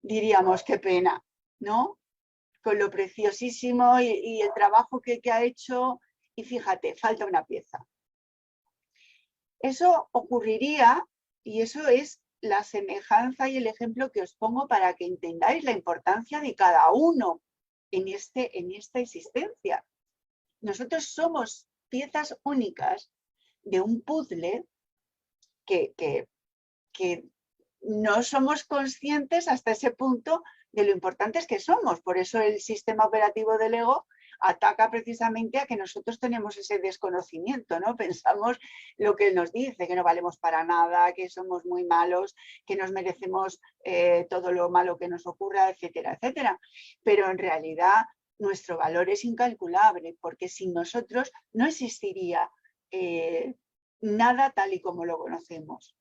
Diríamos, qué pena, ¿no? Con lo preciosísimo y el trabajo que ha hecho, y fíjate, falta una pieza. Eso ocurriría, y eso es la semejanza y el ejemplo que os pongo para que entendáis la importancia de cada uno en esta existencia. Nosotros somos piezas únicas de un puzzle que no somos conscientes hasta ese punto de lo importantes que somos. Por eso el sistema operativo del ego ataca precisamente a que nosotros tenemos ese desconocimiento, ¿no? Pensamos lo que él nos dice, que no valemos para nada, que somos muy malos, que nos merecemos todo lo malo que nos ocurra, etcétera, etcétera. Pero en realidad nuestro valor es incalculable, porque sin nosotros no existiría nada tal y como lo conocemos.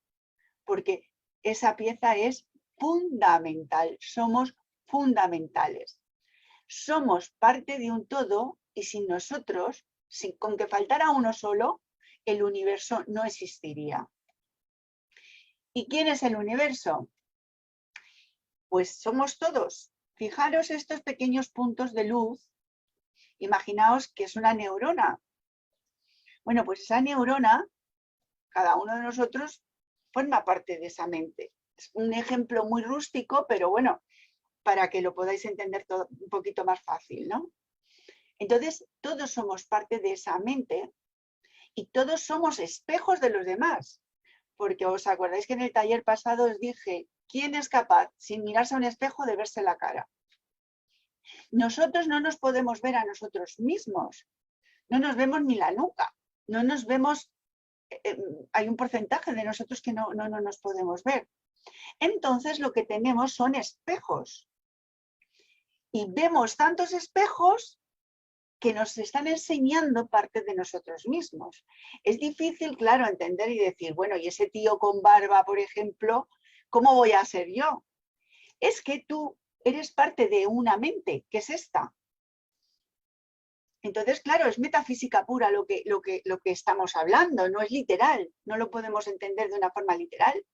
Porque esa pieza es fundamental, somos fundamentales. Somos parte de un todo y sin nosotros, con que faltara uno solo, el universo no existiría. ¿Y quién es el universo? Pues somos todos. Fijaros estos pequeños puntos de luz. Imaginaos que es una neurona. Bueno, pues esa neurona, cada uno de nosotros forma parte de esa mente. Es un ejemplo muy rústico, pero bueno, para que lo podáis entender todo un poquito más fácil, ¿no? Entonces, todos somos parte de esa mente y todos somos espejos de los demás. Porque os acordáis que en el taller pasado os dije, ¿quién es capaz, sin mirarse a un espejo, de verse la cara? Nosotros no nos podemos ver a nosotros mismos. No nos vemos ni la nuca. No nos vemos, hay un porcentaje de nosotros que no nos podemos ver. Entonces, lo que tenemos son espejos. Y vemos tantos espejos que nos están enseñando parte de nosotros mismos. Es difícil, claro, entender y decir, bueno, y ese tío con barba, por ejemplo, ¿cómo voy a ser yo? Es que tú eres parte de una mente, que es esta. Entonces, claro, es metafísica pura lo que estamos hablando, no es literal, no lo podemos entender de una forma literal.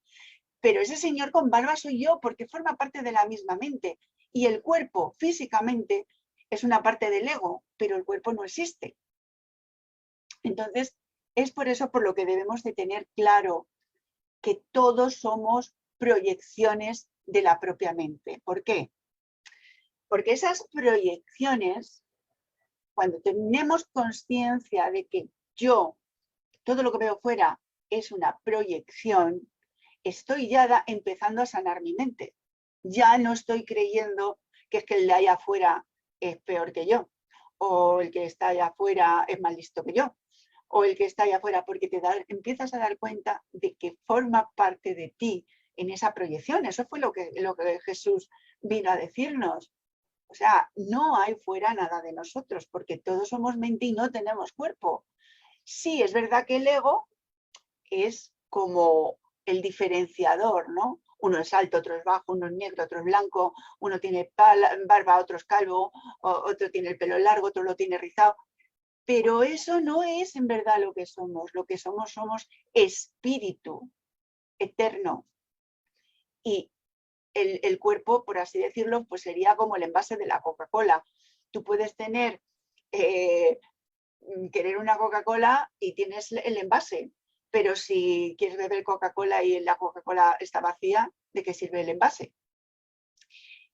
Pero ese señor con barba soy yo porque forma parte de la misma mente. Y el cuerpo, físicamente, es una parte del ego, pero el cuerpo no existe. Entonces, es por eso por lo que debemos de tener claro que todos somos proyecciones de la propia mente. ¿Por qué? Porque esas proyecciones, cuando tenemos conciencia de que yo, todo lo que veo fuera, es una proyección, estoy ya empezando a sanar mi mente. Ya no estoy creyendo que es que el de allá afuera es peor que yo, o el que está allá afuera es más listo que yo, o el que está allá afuera, porque empiezas a dar cuenta de que forma parte de ti en esa proyección. Eso fue lo que Jesús vino a decirnos. O sea, no hay fuera nada de nosotros, porque todos somos mente y no tenemos cuerpo. Sí, es verdad que el ego es como el diferenciador, ¿no? Uno es alto, otro es bajo, uno es negro, otro es blanco, uno tiene barba, otro es calvo, otro tiene el pelo largo, otro lo tiene rizado. Pero eso no es en verdad lo que somos. Lo que somos espíritu eterno. Y el cuerpo, por así decirlo, pues sería como el envase de la Coca-Cola. Tú puedes tener, querer una Coca-Cola y tienes el envase, pero si quieres beber Coca-Cola y la Coca-Cola está vacía, ¿de qué sirve el envase?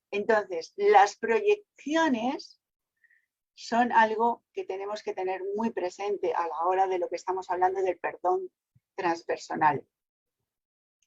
Entonces, las proyecciones son algo que tenemos que tener muy presente a la hora de lo que estamos hablando del perdón transpersonal.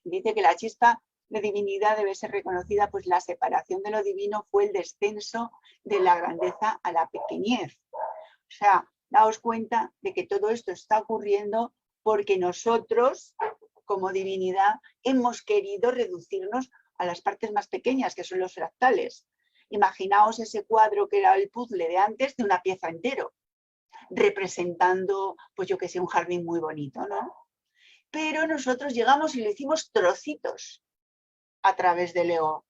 Dice que la chispa de divinidad debe ser reconocida, pues la separación de lo divino fue el descenso de la grandeza a la pequeñez. O sea, daos cuenta de que todo esto está ocurriendo porque nosotros, como divinidad, hemos querido reducirnos a las partes más pequeñas, que son los fractales. Imaginaos ese cuadro que era el puzzle de antes, de una pieza entero, representando, pues yo que sé, un jardín muy bonito, ¿no? Pero nosotros llegamos y lo hicimos trocitos a través del ego.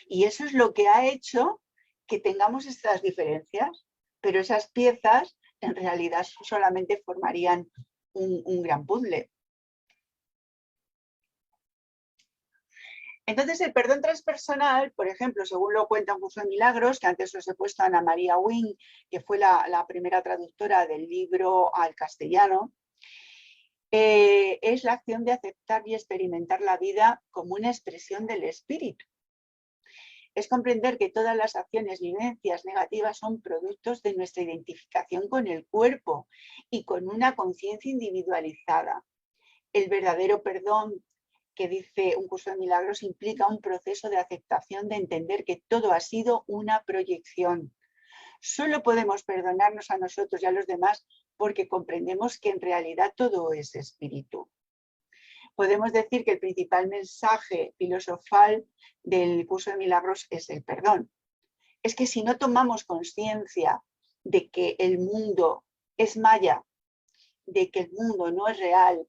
Y eso es lo que ha hecho que tengamos estas diferencias, pero esas piezas en realidad solamente formarían un gran puzzle. Entonces, el perdón transpersonal, por ejemplo, según lo cuenta un curso de milagros, que antes os he puesto a Ana María Wing, que fue la primera traductora del libro al castellano, es la acción de aceptar y experimentar la vida como una expresión del espíritu. Es comprender que todas las acciones y vivencias negativas son productos de nuestra identificación con el cuerpo y con una conciencia individualizada. El verdadero perdón, que dice un curso de milagros, implica un proceso de aceptación, de entender que todo ha sido una proyección. Solo podemos perdonarnos a nosotros y a los demás porque comprendemos que en realidad todo es espíritu. Podemos decir que el principal mensaje filosofal del curso de milagros es el perdón. Es que si no tomamos conciencia de que el mundo es maya, de que el mundo no es real,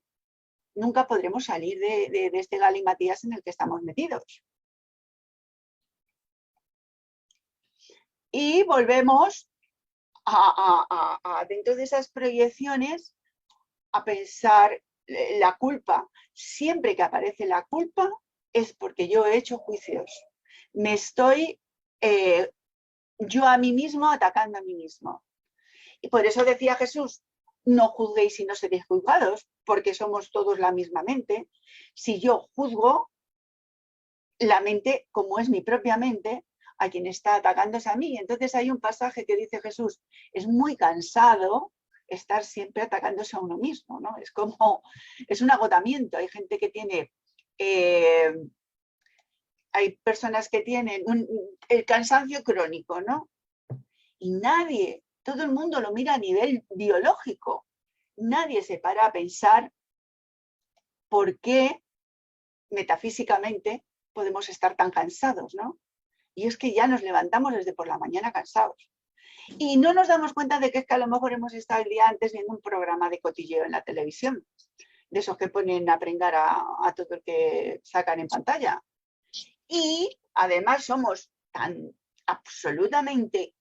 nunca podremos salir de este galimatías en el que estamos metidos. Y volvemos dentro de esas proyecciones a pensar la culpa. Siempre que aparece la culpa es porque yo he hecho juicios. Me estoy yo a mí mismo atacando a mí mismo. Y por eso decía Jesús, no juzguéis y no seréis juzgados, porque somos todos la misma mente. Si yo juzgo, la mente, como es mi propia mente, a quien está atacando es a mí. Entonces hay un pasaje que dice Jesús, es muy cansado estar siempre atacándose a uno mismo, ¿no? Es como, es un agotamiento. Hay gente que tiene, hay personas que tienen el cansancio crónico, ¿no? Y nadie, todo el mundo lo mira a nivel biológico. Nadie se para a pensar por qué metafísicamente podemos estar tan cansados, ¿no? Y es que ya nos levantamos desde por la mañana cansados. Y no nos damos cuenta de que es que a lo mejor hemos estado el día antes viendo un programa de cotilleo en la televisión, de esos que ponen a pringar a todo el que sacan en pantalla. Y además somos tan absolutamente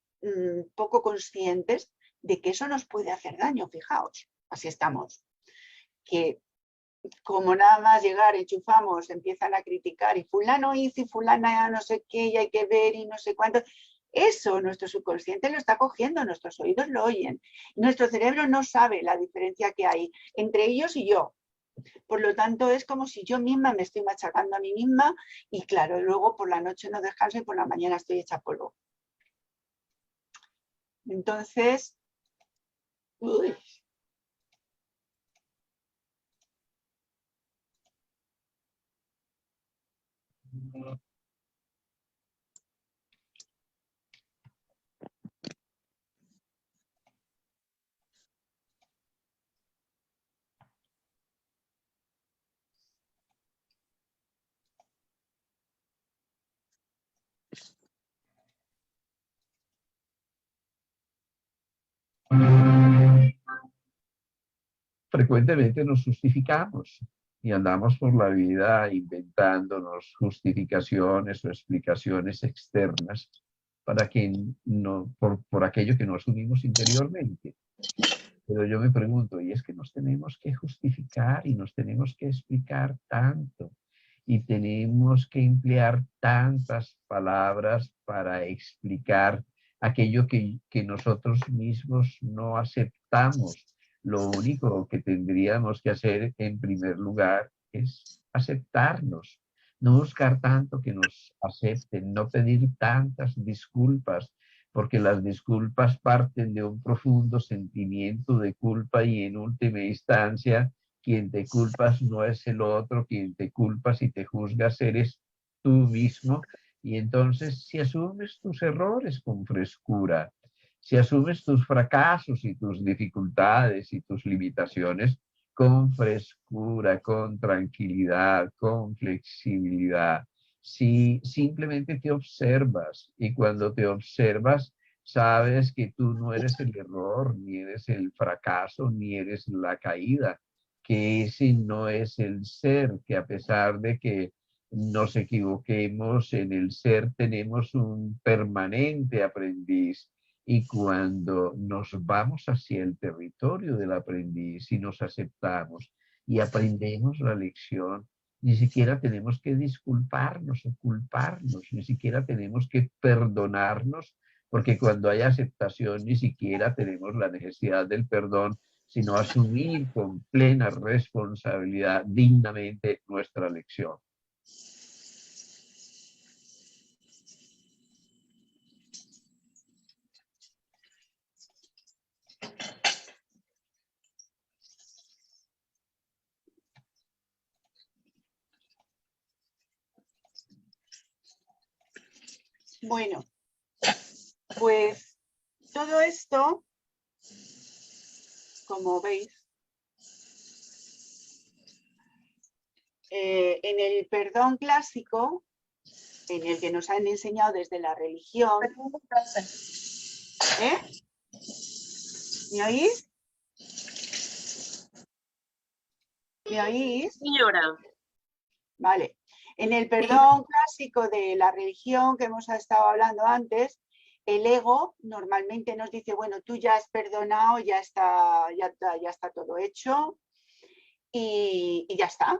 poco conscientes de que eso nos puede hacer daño, fijaos, así estamos. Que como nada más llegar, enchufamos, empiezan a criticar y fulano hizo y fulana no sé qué y hay que ver y no sé cuánto. Eso nuestro subconsciente lo está cogiendo, nuestros oídos lo oyen. Nuestro cerebro no sabe la diferencia que hay entre ellos y yo. Por lo tanto, es como si yo misma me estoy machacando a mí misma y claro, luego por la noche no descanso y por la mañana estoy hecha polvo. Entonces, uy. Frecuentemente nos justificamos y andamos por la vida inventándonos justificaciones o explicaciones externas para que por aquello que no asumimos interiormente. Pero yo me pregunto, y es que nos tenemos que justificar y nos tenemos que explicar tanto y tenemos que emplear tantas palabras para explicar aquello que nosotros mismos no aceptamos. Lo único que tendríamos que hacer en primer lugar es aceptarnos, no buscar tanto que nos acepten, no pedir tantas disculpas, porque las disculpas parten de un profundo sentimiento de culpa y en última instancia quien te culpas no es el otro, quien te culpas y te juzgas eres tú mismo. Y entonces si asumes tus errores con frescura, si asumes tus fracasos y tus dificultades y tus limitaciones con frescura, con tranquilidad, con flexibilidad, si simplemente te observas y cuando te observas sabes que tú no eres el error, ni eres el fracaso, ni eres la caída, que ese no es el ser, que a pesar de que nos equivoquemos, en el ser tenemos un permanente aprendiz. Y cuando nos vamos hacia el territorio del aprendiz y nos aceptamos y aprendemos la lección, ni siquiera tenemos que disculparnos o culparnos, ni siquiera tenemos que perdonarnos, porque cuando hay aceptación ni siquiera tenemos la necesidad del perdón, sino asumir con plena responsabilidad dignamente nuestra lección. Bueno, pues todo esto, como veis, en el perdón clásico, en el que nos han enseñado desde la religión. ¿Eh? ¿Me oís? ¿Me oís? Señora. Vale. En el perdón clásico de la religión que hemos estado hablando antes, el ego normalmente nos dice, bueno, tú ya has perdonado, ya está todo hecho y ya está.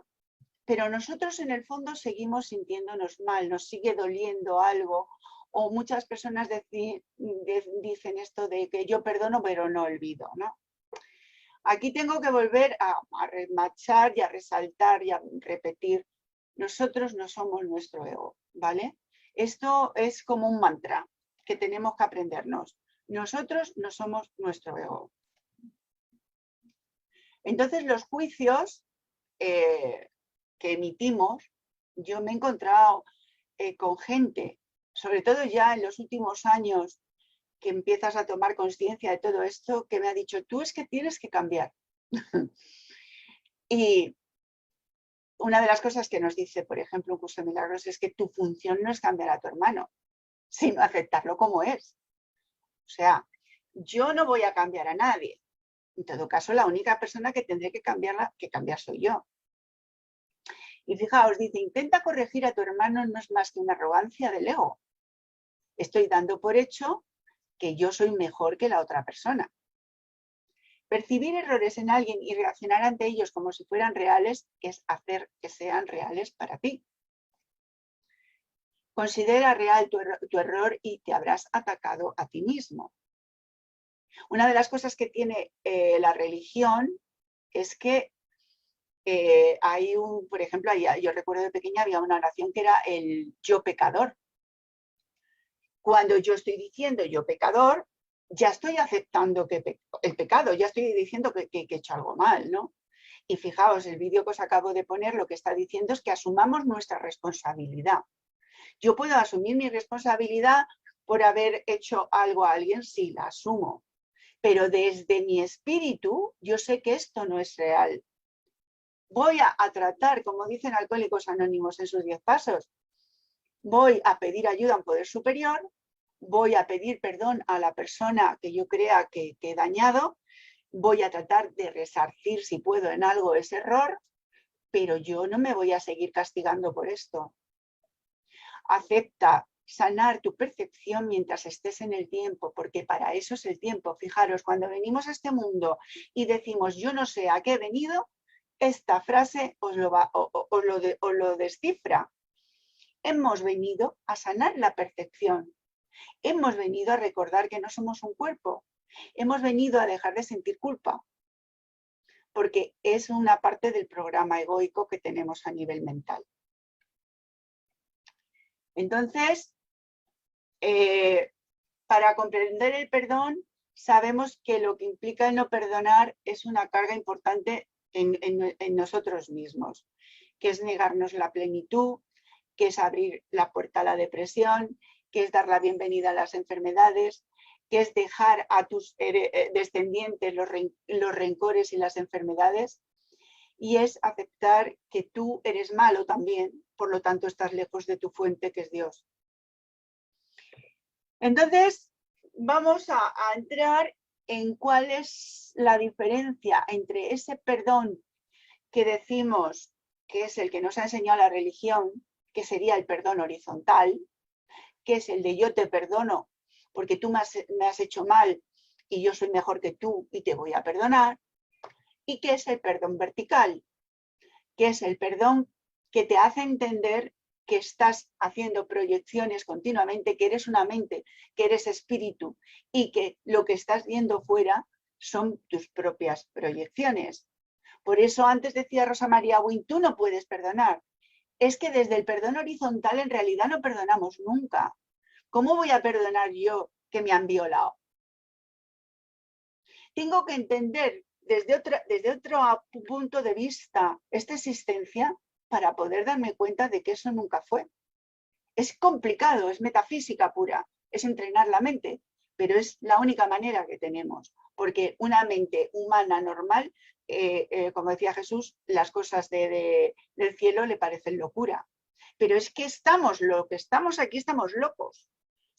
Pero nosotros en el fondo seguimos sintiéndonos mal, nos sigue doliendo algo, o muchas personas dicen esto de que yo perdono pero no olvido, ¿no? Aquí tengo que volver a remachar y a resaltar y a repetir, nosotros no somos nuestro ego, ¿vale? Esto es como un mantra que tenemos que aprendernos. Nosotros no somos nuestro ego. Entonces los juicios que emitimos, yo me he encontrado con gente, sobre todo ya en los últimos años que empiezas a tomar conciencia de todo esto, que me ha dicho, tú es que tienes que cambiar. Y una de las cosas que nos dice, por ejemplo, un curso de milagros es que tu función no es cambiar a tu hermano, sino aceptarlo como es. O sea, yo no voy a cambiar a nadie. En todo caso, la única persona que tendré que cambiar soy yo. Y fijaos, dice, intenta corregir a tu hermano no es más que una arrogancia del ego. Estoy dando por hecho que yo soy mejor que la otra persona. Percibir errores en alguien y reaccionar ante ellos como si fueran reales es hacer que sean reales para ti. Considera real tu error y te habrás atacado a ti mismo. Una de las cosas que tiene la religión es que hay por ejemplo, yo recuerdo de pequeña había una oración que era el yo pecador. Cuando yo estoy diciendo yo pecador, ya estoy aceptando el pecado, ya estoy diciendo que he hecho algo mal, ¿no? Y fijaos, el vídeo que os acabo de poner lo que está diciendo es que asumamos nuestra responsabilidad. Yo puedo asumir mi responsabilidad por haber hecho algo a alguien, sí, la asumo. Pero desde mi espíritu, yo sé que esto no es real. Voy a tratar, como dicen Alcohólicos Anónimos en sus 10 pasos, voy a pedir ayuda a un poder superior, voy a pedir perdón a la persona que yo crea que he dañado, voy a tratar de resarcir si puedo en algo ese error, pero yo no me voy a seguir castigando por esto. Acepta sanar tu percepción mientras estés en el tiempo, porque para eso es el tiempo. Fijaros, cuando venimos a este mundo y decimos yo no sé a qué he venido, esta frase os lo descifra. Hemos venido a sanar la percepción. Hemos venido a recordar que no somos un cuerpo. Hemos venido a dejar de sentir culpa, porque es una parte del programa egoico que tenemos a nivel mental. Entonces, para comprender el perdón, sabemos que lo que implica el no perdonar es una carga importante en nosotros mismos, que es negarnos la plenitud, que es abrir la puerta a la depresión, que es dar la bienvenida a las enfermedades, que es dejar a tus descendientes los rencores y las enfermedades, y es aceptar que tú eres malo también, por lo tanto estás lejos de tu fuente, que es Dios. Entonces, vamos a entrar en cuál es la diferencia entre ese perdón que decimos que es el que nos ha enseñado la religión, que sería el perdón horizontal, que es el de yo te perdono porque tú me has hecho mal y yo soy mejor que tú y te voy a perdonar, y que es el perdón vertical, que es el perdón que te hace entender que estás haciendo proyecciones continuamente, que eres una mente, que eres espíritu y que lo que estás viendo fuera son tus propias proyecciones. Por eso antes decía Rosa María Wynne, tú no puedes perdonar. Es que desde el perdón horizontal en realidad no perdonamos nunca. ¿Cómo voy a perdonar yo que me han violado? Tengo que entender desde otro punto de vista esta existencia para poder darme cuenta de que eso nunca fue. Es complicado, es metafísica pura, es entrenar la mente, pero es la única manera que tenemos, porque una mente humana normal, como decía Jesús, las cosas del cielo le parecen locura. Pero es que lo que estamos aquí estamos locos.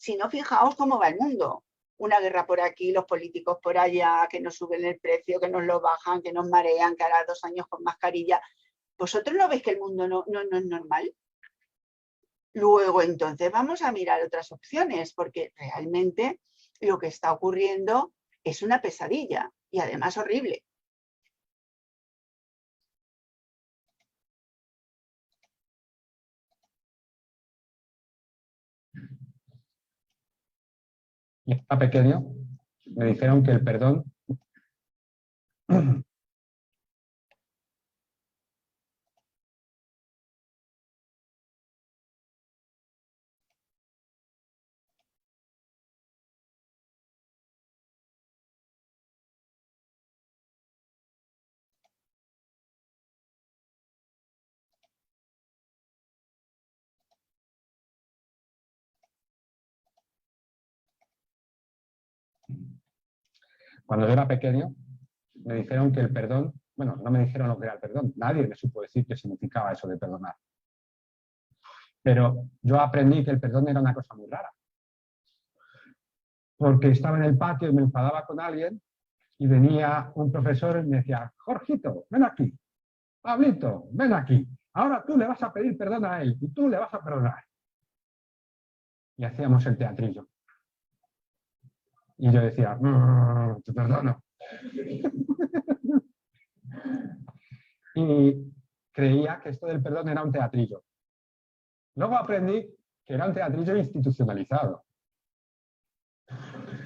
Si no, fijaos cómo va el mundo. Una guerra por aquí, los políticos por allá, que nos suben el precio, que nos lo bajan, que nos marean, que ahora 2 años con mascarilla. ¿Vosotros no veis que el mundo no es normal? Luego, entonces, vamos a mirar otras opciones, porque realmente lo que está ocurriendo es una pesadilla y además horrible. Y estaba pequeño, me dijeron que el perdón cuando yo era pequeño, me dijeron que el perdón, bueno, no me dijeron lo que era el perdón, nadie me supo decir qué significaba eso de perdonar. Pero yo aprendí que el perdón era una cosa muy rara. Porque estaba en el patio y me enfadaba con alguien y venía un profesor y me decía, Jorgito, ven aquí, Pablito, ven aquí, ahora tú le vas a pedir perdón a él y tú le vas a perdonar. Y hacíamos el teatrillo. Y yo decía, te perdono. Y creía que esto del perdón era un teatrillo. Luego aprendí que era un teatrillo institucionalizado.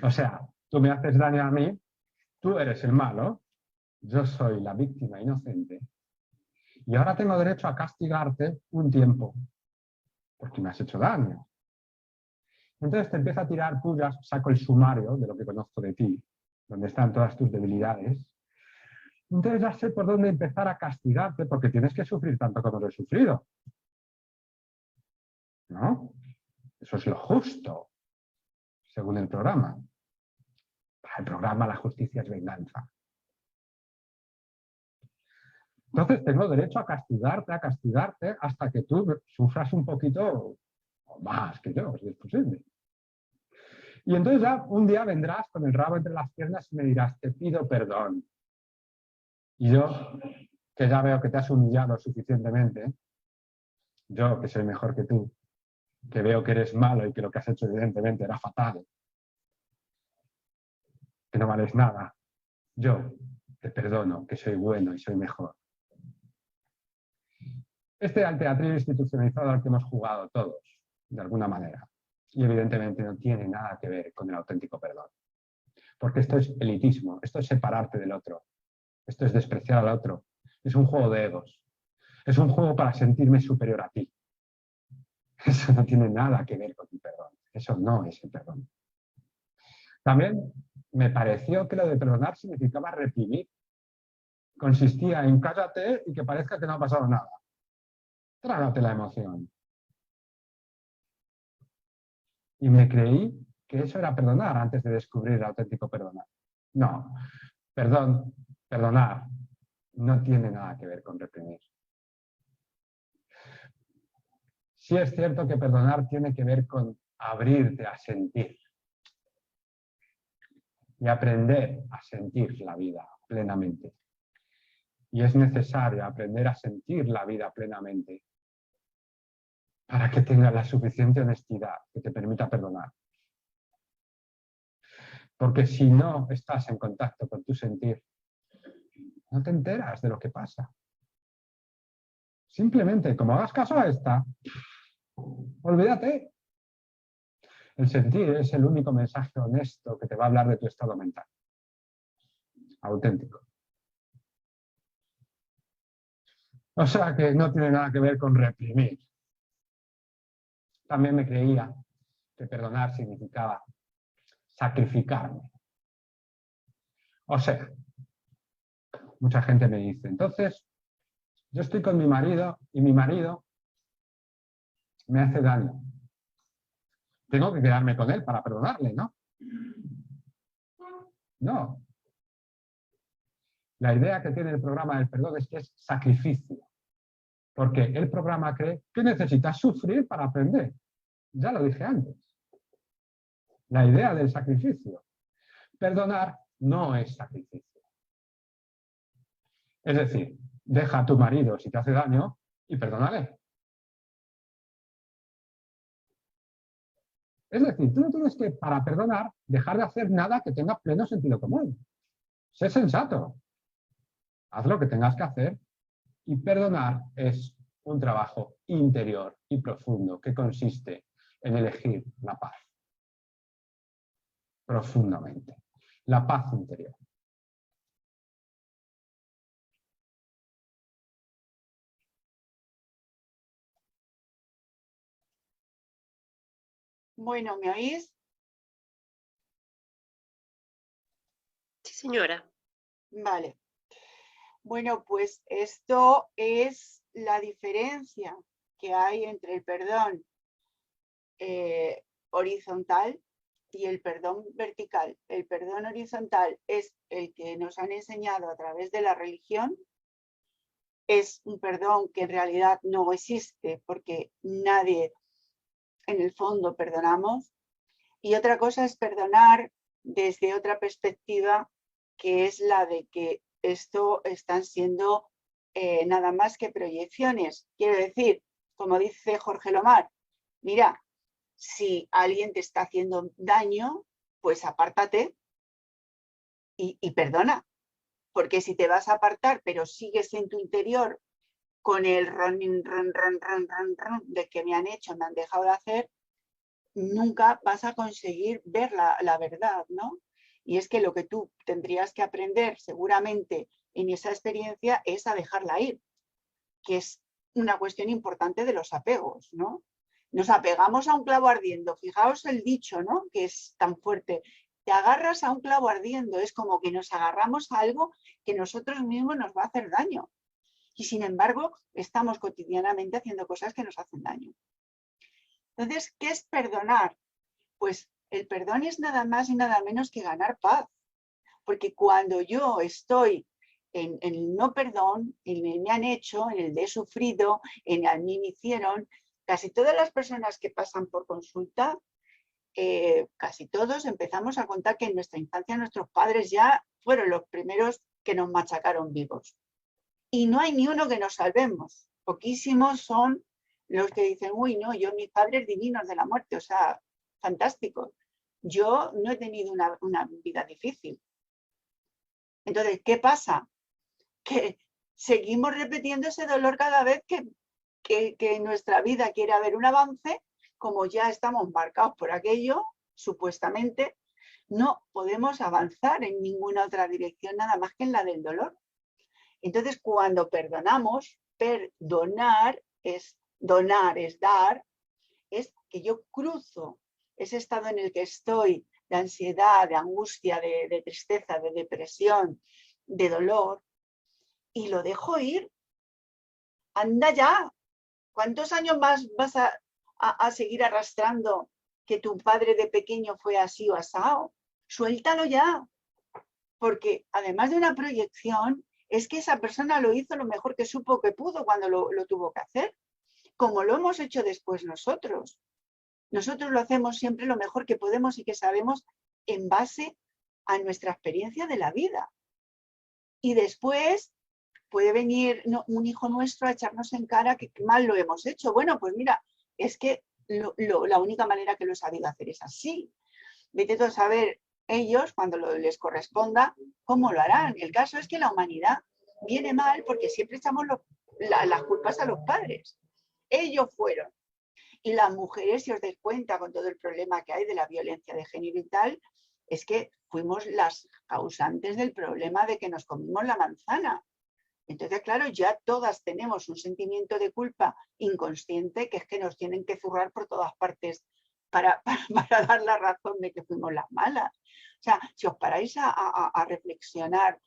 O sea, tú me haces daño a mí, tú eres el malo, yo soy la víctima inocente, y ahora tengo derecho a castigarte un tiempo, porque me has hecho daño. Entonces te empiezo a tirar pullas, saco el sumario de lo que conozco de ti, donde están todas tus debilidades. Entonces ya sé por dónde empezar a castigarte, porque tienes que sufrir tanto como lo he sufrido. ¿No? Eso es lo justo, según el programa. Para el programa la justicia es venganza. Entonces tengo derecho a castigarte hasta que tú sufras un poquito o más que yo, si es posible. Y entonces ya un día vendrás con el rabo entre las piernas y me dirás, te pido perdón. Y yo que ya veo que te has humillado suficientemente, yo que soy mejor que tú, que veo que eres malo y que lo que has hecho evidentemente era fatal, que no vales nada, yo te perdono, que soy bueno y soy mejor. Este al teatrillo institucionalizado al que hemos jugado todos, de alguna manera, y evidentemente no tiene nada que ver con el auténtico perdón. Porque esto es elitismo, esto es separarte del otro, esto es despreciar al otro, es un juego de egos, es un juego para sentirme superior a ti. Eso no tiene nada que ver con el perdón, eso no es el perdón. También me pareció que lo de perdonar significaba reprimir. Consistía en cállate y que parezca que no ha pasado nada. Trágate la emoción. Y me creí que eso era perdonar antes de descubrir el auténtico perdonar. No, perdonar no tiene nada que ver con reprimir. Sí es cierto que perdonar tiene que ver con abrirte a sentir y aprender a sentir la vida plenamente. Y es necesario aprender a sentir la vida plenamente para que tengas la suficiente honestidad que te permita perdonar. Porque si no estás en contacto con tu sentir, no te enteras de lo que pasa. Simplemente, como hagas caso a esta, olvídate. El sentir es el único mensaje honesto que te va a hablar de tu estado mental. Auténtico. O sea que no tiene nada que ver con reprimir. También me creía que perdonar significaba sacrificarme. O sea, mucha gente me dice, entonces, yo estoy con mi marido y mi marido me hace daño. Tengo que quedarme con él para perdonarle, ¿no? No. La idea que tiene el programa del perdón es que es sacrificio. Porque el programa cree que necesitas sufrir para aprender. Ya lo dije antes. La idea del sacrificio. Perdonar no es sacrificio. Es decir, deja a tu marido si te hace daño y perdónale. Es decir, tú no tienes que, para perdonar, dejar de hacer nada que tenga pleno sentido común. Sé sensato. Haz lo que tengas que hacer y perdonar es un trabajo interior y profundo que consiste en elegir la paz. Profundamente. La paz interior. Bueno, ¿me oís? Sí, señora. Vale. Bueno, pues esto es la diferencia que hay entre el perdón horizontal y el perdón vertical. El perdón horizontal es el que nos han enseñado a través de la religión. Es un perdón que en realidad no existe porque nadie en el fondo perdonamos. Y otra cosa es perdonar desde otra perspectiva, que es la de que esto están siendo nada más que proyecciones. Quiero decir, como dice Jorge Lomar, mira, si alguien te está haciendo daño, pues apártate y perdona. Porque si te vas a apartar, pero sigues en tu interior con el ron, de que me han hecho, me han dejado de hacer, nunca vas a conseguir ver la verdad, ¿no? Y es que lo que tú tendrías que aprender seguramente en esa experiencia es a dejarla ir, que es una cuestión importante de los apegos, ¿no? Nos apegamos a un clavo ardiendo. Fijaos el dicho, ¿no? Que es tan fuerte. Te agarras a un clavo ardiendo. Es como que nos agarramos a algo que nosotros mismos nos va a hacer daño. Y sin embargo, estamos cotidianamente haciendo cosas que nos hacen daño. Entonces, ¿qué es perdonar? Pues el perdón es nada más y nada menos que ganar paz. Porque cuando yo estoy en el no perdón, en el me han hecho, en el de he sufrido, en el a mí me hicieron, casi todas las personas que pasan por consulta, casi todos empezamos a contar que en nuestra infancia nuestros padres ya fueron los primeros que nos machacaron vivos. y no hay ni uno que nos salvemos. Poquísimos son los que dicen, uy, no, yo mis padres divinos de la muerte, o sea, fantásticos. Yo no he tenido una vida difícil. Entonces, ¿qué pasa? Que seguimos repitiendo ese dolor cada vez que en nuestra vida quiere haber un avance, como ya estamos marcados por aquello, supuestamente, no podemos avanzar en ninguna otra dirección nada más que en la del dolor. Entonces, cuando perdonamos, perdonar es donar, es dar, es que yo cruzo ese estado en el que estoy de ansiedad, de angustia, de tristeza, de depresión, de dolor, y lo dejo ir. Anda ya. ¿Cuántos años más vas a seguir arrastrando que tu padre de pequeño fue así o asao? Suéltalo ya. Porque además de una proyección, es que esa persona lo hizo lo mejor que supo que pudo cuando lo tuvo que hacer. Como lo hemos hecho después nosotros. Nosotros lo hacemos siempre lo mejor que podemos y que sabemos en base a nuestra experiencia de la vida. Y después puede venir un hijo nuestro a echarnos en cara que mal lo hemos hecho. Bueno, pues mira, es que la única manera que lo he sabido hacer es así. Vete tú a saber ellos, cuando les corresponda, cómo lo harán. El caso es que la humanidad viene mal porque siempre echamos las culpas a los padres. Ellos fueron. Y las mujeres, si os dais cuenta con todo el problema que hay de la violencia de género y tal, es que fuimos las causantes del problema de que nos comimos la manzana. Entonces, claro, ya todas tenemos un sentimiento de culpa inconsciente que es que nos tienen que zurrar por todas partes para dar la razón de que fuimos las malas. O sea, si os paráis a reflexionar,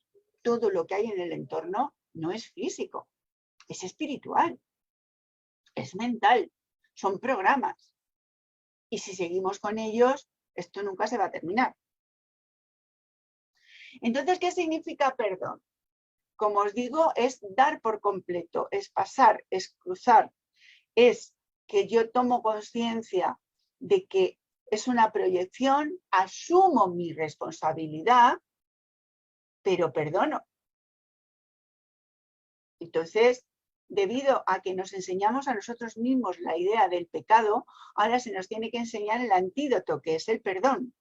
todo lo que hay en el entorno no es físico, es espiritual, es mental, son programas. Y si seguimos con ellos, esto nunca se va a terminar. Entonces, ¿qué significa perdón? Como os digo, es dar por completo, es pasar, es cruzar, es que yo tomo conciencia de que es una proyección, asumo mi responsabilidad, pero perdono. Entonces, debido a que nos enseñamos a nosotros mismos la idea del pecado, ahora se nos tiene que enseñar el antídoto, que es el perdón.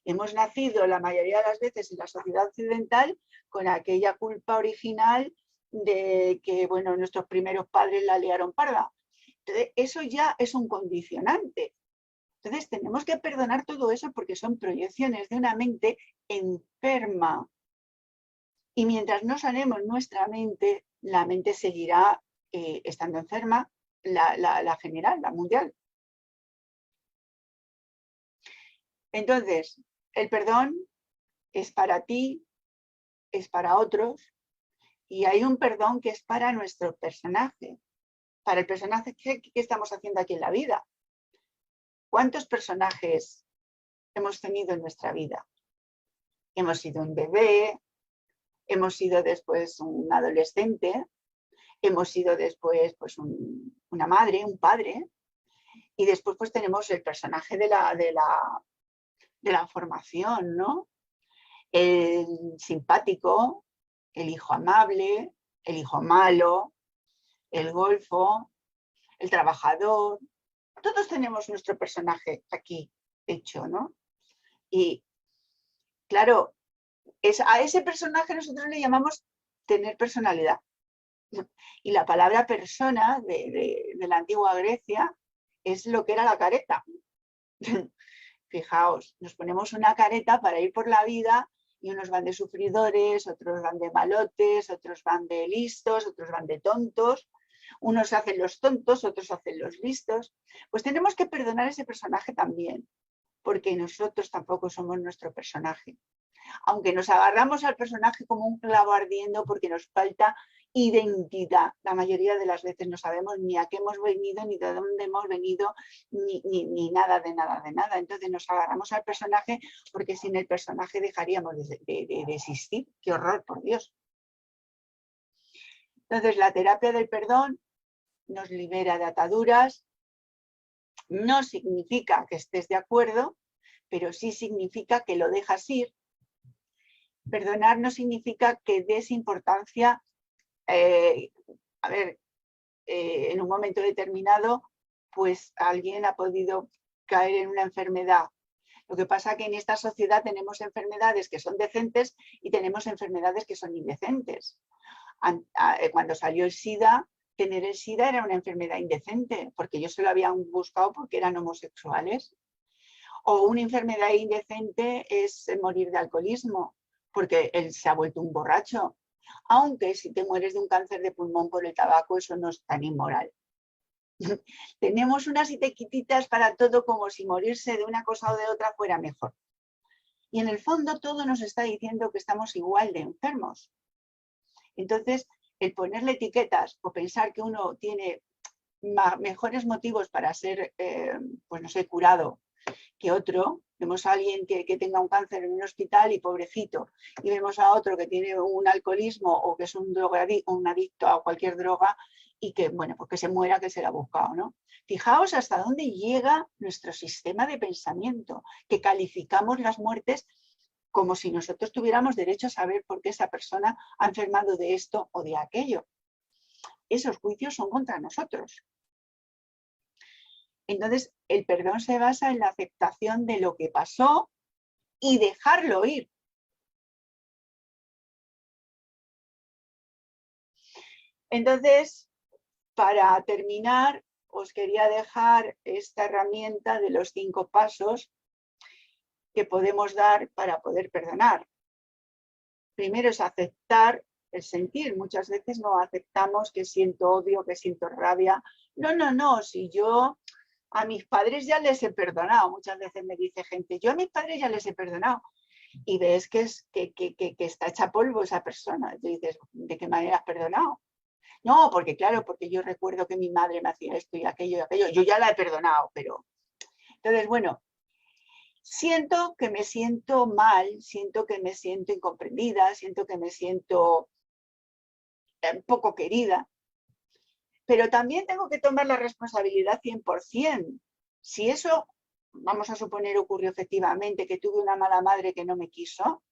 Hemos nacido la mayoría de las veces en la sociedad occidental con aquella culpa original de que, bueno, nuestros primeros padres la liaron parda. Entonces, eso ya es un condicionante. Entonces, tenemos que perdonar todo eso porque son proyecciones de una mente enferma. Y mientras no sanemos nuestra mente, la mente seguirá estando enferma, la general, la mundial. Entonces, el perdón es para ti, es para otros, y hay un perdón que es para nuestro personaje, para el personaje que estamos haciendo aquí en la vida. ¿Cuántos personajes hemos tenido en nuestra vida? Hemos sido un bebé, hemos sido después un adolescente, hemos sido después pues, una madre, un padre, y después pues tenemos el personaje de la formación, ¿no? El simpático, el hijo amable, el hijo malo, el golfo, el trabajador. Todos tenemos nuestro personaje aquí hecho, ¿no? Y claro, a ese personaje nosotros le llamamos tener personalidad. Y la palabra persona de la antigua Grecia es lo que era la careta. Fijaos, nos ponemos una careta para ir por la vida y unos van de sufridores, otros van de malotes, otros van de listos, otros van de tontos, unos hacen los tontos, otros hacen los listos. Pues tenemos que perdonar ese personaje también, porque nosotros tampoco somos nuestro personaje. Aunque nos agarramos al personaje como un clavo ardiendo porque nos falta identidad. La mayoría de las veces no sabemos ni a qué hemos venido, ni de dónde hemos venido, ni nada de nada de nada. Entonces nos agarramos al personaje porque sin el personaje dejaríamos de existir. ¡Qué horror, por Dios! Entonces la terapia del perdón nos libera de ataduras. No significa que estés de acuerdo, pero sí significa que lo dejas ir. Perdonar no significa que des importancia a ver, en un momento determinado, pues alguien ha podido caer en una enfermedad. Lo que pasa es que en esta sociedad tenemos enfermedades que son decentes y tenemos enfermedades que son indecentes. Cuando salió el SIDA, tener el SIDA era una enfermedad indecente, porque ellos se lo habían buscado porque eran homosexuales. O una enfermedad indecente es morir de alcoholismo, porque él se ha vuelto un borracho. Aunque si te mueres de un cáncer de pulmón por el tabaco, eso no es tan inmoral. Tenemos unas etiquetitas para todo, como si morirse de una cosa o de otra fuera mejor. Y en el fondo todo nos está diciendo que estamos igual de enfermos. Entonces, el ponerle etiquetas o pensar que uno tiene mejores motivos para ser, pues no sé, curado que otro. Vemos a alguien que tenga un cáncer en un hospital y pobrecito, y vemos a otro que tiene un alcoholismo o que es un adicto a cualquier droga y que, bueno, pues que se muera, que se la ha buscado, ¿no? Fijaos hasta dónde llega nuestro sistema de pensamiento, que calificamos las muertes como si nosotros tuviéramos derecho a saber por qué esa persona ha enfermado de esto o de aquello. Esos juicios son contra nosotros. Entonces, el perdón se basa en la aceptación de lo que pasó y dejarlo ir. Entonces, para terminar, os quería dejar esta herramienta de los 5 pasos que podemos dar para poder perdonar. Primero es aceptar el sentir. Muchas veces no aceptamos que siento odio, que siento rabia. No, si yo a mis padres ya les he perdonado. Muchas veces me dice gente, yo a mis padres ya les he perdonado. Y ves que está hecha polvo esa persona. Y dices, ¿de qué manera has perdonado? No, porque claro, porque yo recuerdo que mi madre me hacía esto y aquello. Yo ya la he perdonado, pero... Entonces, bueno, siento que me siento mal, siento que me siento incomprendida, siento que me siento poco querida. Pero también tengo que tomar la responsabilidad 100%. Si eso, vamos a suponer, ocurrió efectivamente, que tuve una mala madre que no me quiso,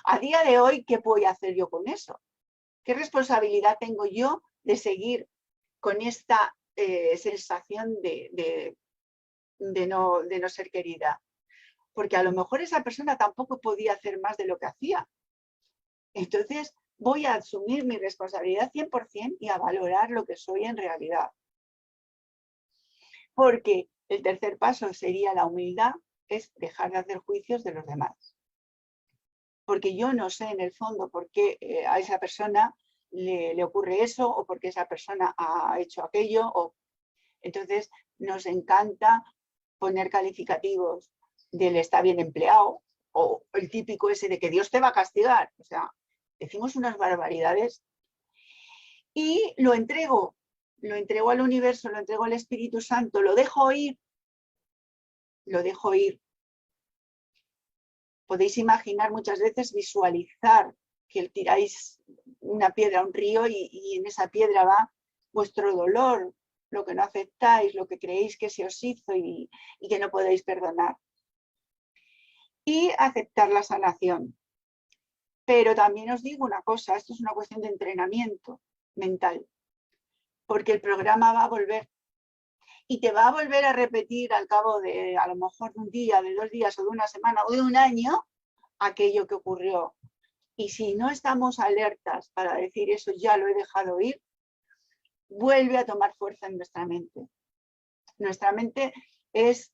a día de hoy, ¿qué voy a hacer yo con eso? ¿Qué responsabilidad tengo yo de seguir con esta sensación de no ser querida? Porque a lo mejor esa persona tampoco podía hacer más de lo que hacía. Entonces, voy a asumir mi responsabilidad 100% y a valorar lo que soy en realidad. Porque el tercer paso sería la humildad, es dejar de hacer juicios de los demás. Porque yo no sé en el fondo por qué a esa persona le ocurre eso o por qué esa persona ha hecho aquello. Entonces, nos encanta poner calificativos del está bien empleado o el típico ese de que Dios te va a castigar. O sea, decimos unas barbaridades y lo entrego al universo, lo entrego al Espíritu Santo, lo dejo ir. Podéis imaginar muchas veces, visualizar que tiráis una piedra a un río y en esa piedra va vuestro dolor, lo que no aceptáis, lo que creéis que se os hizo y que no podéis perdonar. Y aceptar la sanación. Pero también os digo una cosa, esto es una cuestión de entrenamiento mental, porque el programa va a volver y te va a volver a repetir al cabo de a lo mejor de un día, de 2 días o de una semana o de un año aquello que ocurrió. Y si no estamos alertas para decir eso ya lo he dejado ir, vuelve a tomar fuerza en nuestra mente. Nuestra mente es,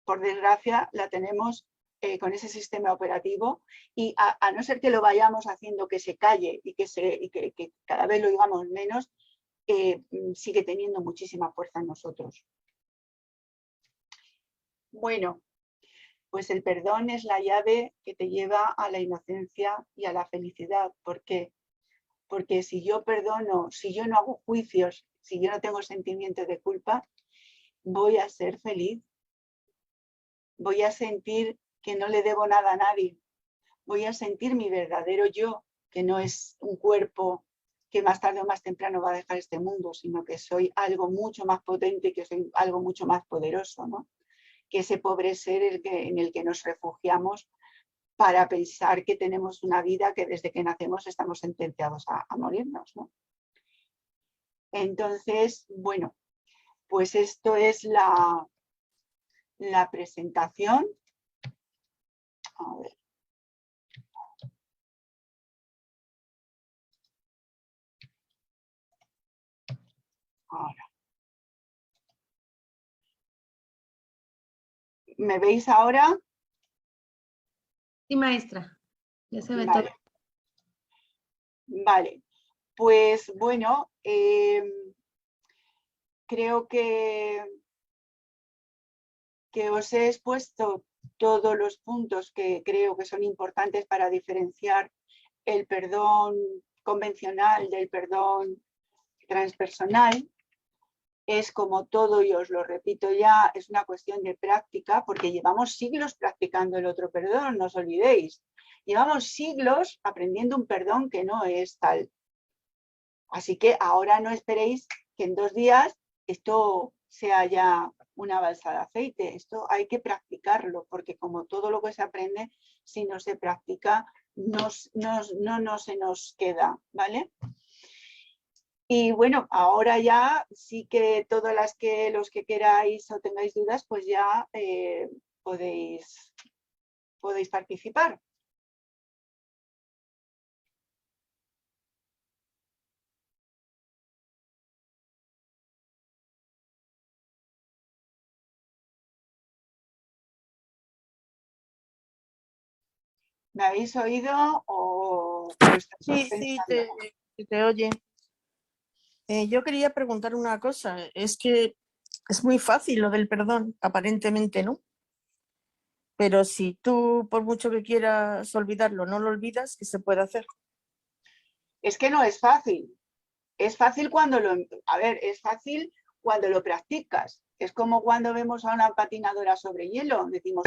por desgracia, la tenemos con ese sistema operativo y a no ser que lo vayamos haciendo que se calle y que cada vez lo digamos menos, sigue teniendo muchísima fuerza en nosotros. Bueno, pues el perdón es la llave que te lleva a la inocencia y a la felicidad. ¿Por qué? Porque si yo perdono, si yo no hago juicios, si yo no tengo sentimiento de culpa, voy a ser feliz. Voy a sentir que no le debo nada a nadie. Voy a sentir mi verdadero yo, que no es un cuerpo que más tarde o más temprano va a dejar este mundo, sino que soy algo mucho más potente, que soy algo mucho más poderoso, ¿no? Que ese pobre ser en el que nos refugiamos para pensar que tenemos una vida que desde que nacemos estamos sentenciados a morirnos, ¿no? Entonces, bueno, pues esto es la presentación. A ver. Ahora. ¿Me veis ahora? Sí, maestra. Ya se ve Vale. todo. Vale. Pues bueno, creo que os he expuesto todos los puntos que creo que son importantes para diferenciar el perdón convencional del perdón transpersonal. Es como todo, y os lo repito ya, es una cuestión de práctica, porque llevamos siglos practicando el otro perdón, no os olvidéis. Llevamos siglos aprendiendo un perdón que no es tal. Así que ahora no esperéis que en 2 días esto sea ya una balsa de aceite. Esto hay que practicarlo, porque como todo lo que se aprende, si no se practica, no se nos queda, ¿vale? Y bueno, ahora ya sí que todas los que queráis o tengáis dudas, pues ya podéis participar. ¿Me habéis oído o Sí, pensando? te oye. Yo quería preguntar una cosa. Es que es muy fácil lo del perdón, aparentemente, ¿no? Pero si tú, por mucho que quieras olvidarlo, no lo olvidas, ¿qué se puede hacer? Es que no es fácil. Es fácil cuando es fácil cuando lo practicas. Es como cuando vemos a una patinadora sobre hielo. Decimos,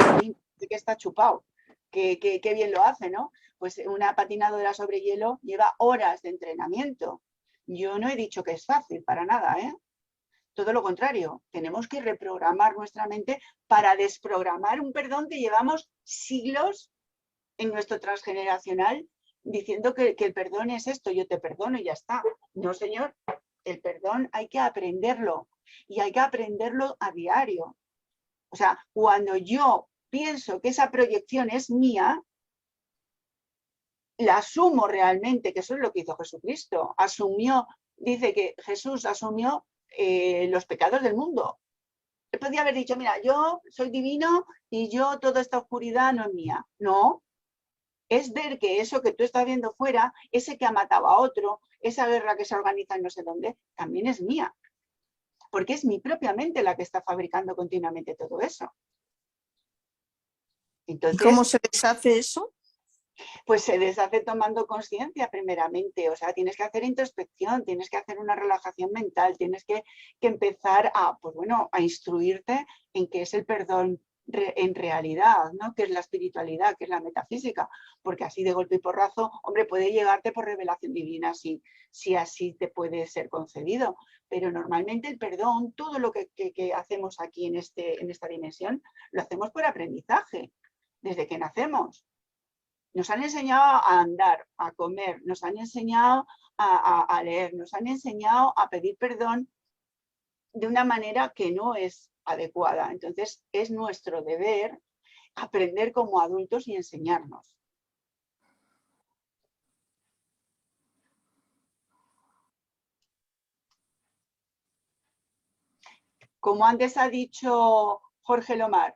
que está chupado, que bien lo hace, ¿no? Pues una patinadora sobre hielo lleva horas de entrenamiento. Yo no he dicho que es fácil, para nada, ¿eh? Todo lo contrario, tenemos que reprogramar nuestra mente para desprogramar un perdón que llevamos siglos en nuestro transgeneracional diciendo que el perdón es esto, yo te perdono y ya está. No, señor, el perdón hay que aprenderlo y hay que aprenderlo a diario. O sea, cuando yo pienso que esa proyección es mía, la asumo realmente, que eso es lo que hizo Jesucristo. Dice que Jesús asumió los pecados del mundo. Él podía haber dicho, mira, yo soy divino y yo toda esta oscuridad no es mía. No, es ver que eso que tú estás viendo fuera, ese que ha matado a otro, esa guerra que se organiza en no sé dónde, también es mía. Porque es mi propia mente la que está fabricando continuamente todo eso. Entonces, ¿y cómo se deshace eso? Pues se deshace tomando conciencia primeramente, o sea, tienes que hacer introspección, tienes que hacer una relajación mental, tienes que empezar pues bueno, a instruirte en qué es el perdón en realidad, ¿no? Qué es la espiritualidad, qué es la metafísica, porque así de golpe y porrazo, hombre, puede llegarte por revelación divina si así te puede ser concedido, pero normalmente el perdón, todo lo que hacemos aquí en esta dimensión, lo hacemos por aprendizaje, desde que nacemos. Nos han enseñado a andar, a comer, nos han enseñado a leer, nos han enseñado a pedir perdón de una manera que no es adecuada. Entonces, es nuestro deber aprender como adultos y enseñarnos. Como antes ha dicho Jorge Lomar,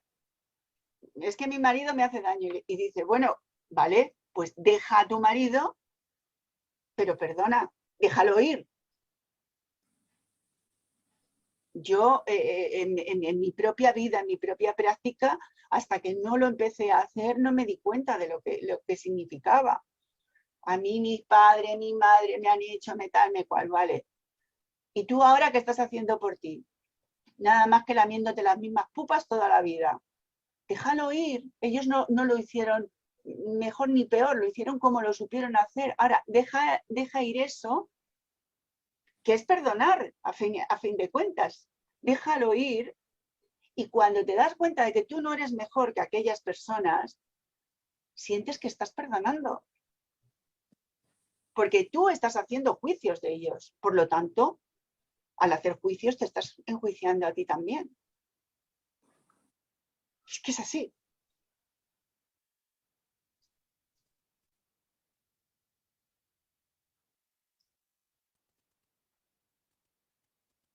es que mi marido me hace daño. Y dice, bueno, vale, pues deja a tu marido, pero perdona, déjalo ir. Yo en mi propia vida, en mi propia práctica, hasta que no lo empecé a hacer, no me di cuenta de lo que significaba. A mí mis padres, mi madre me han hecho, me tal, me cual, vale. ¿Y tú ahora qué estás haciendo por ti? Nada más que lamiéndote las mismas pupas toda la vida. Déjalo ir. Ellos no lo hicieron mejor ni peor, lo hicieron como lo supieron hacer. Ahora, deja ir eso, que es perdonar a fin de cuentas. Déjalo ir y cuando te das cuenta de que tú no eres mejor que aquellas personas, sientes que estás perdonando. Porque tú estás haciendo juicios de ellos. Por lo tanto, al hacer juicios te estás enjuiciando a ti también. Es que es así.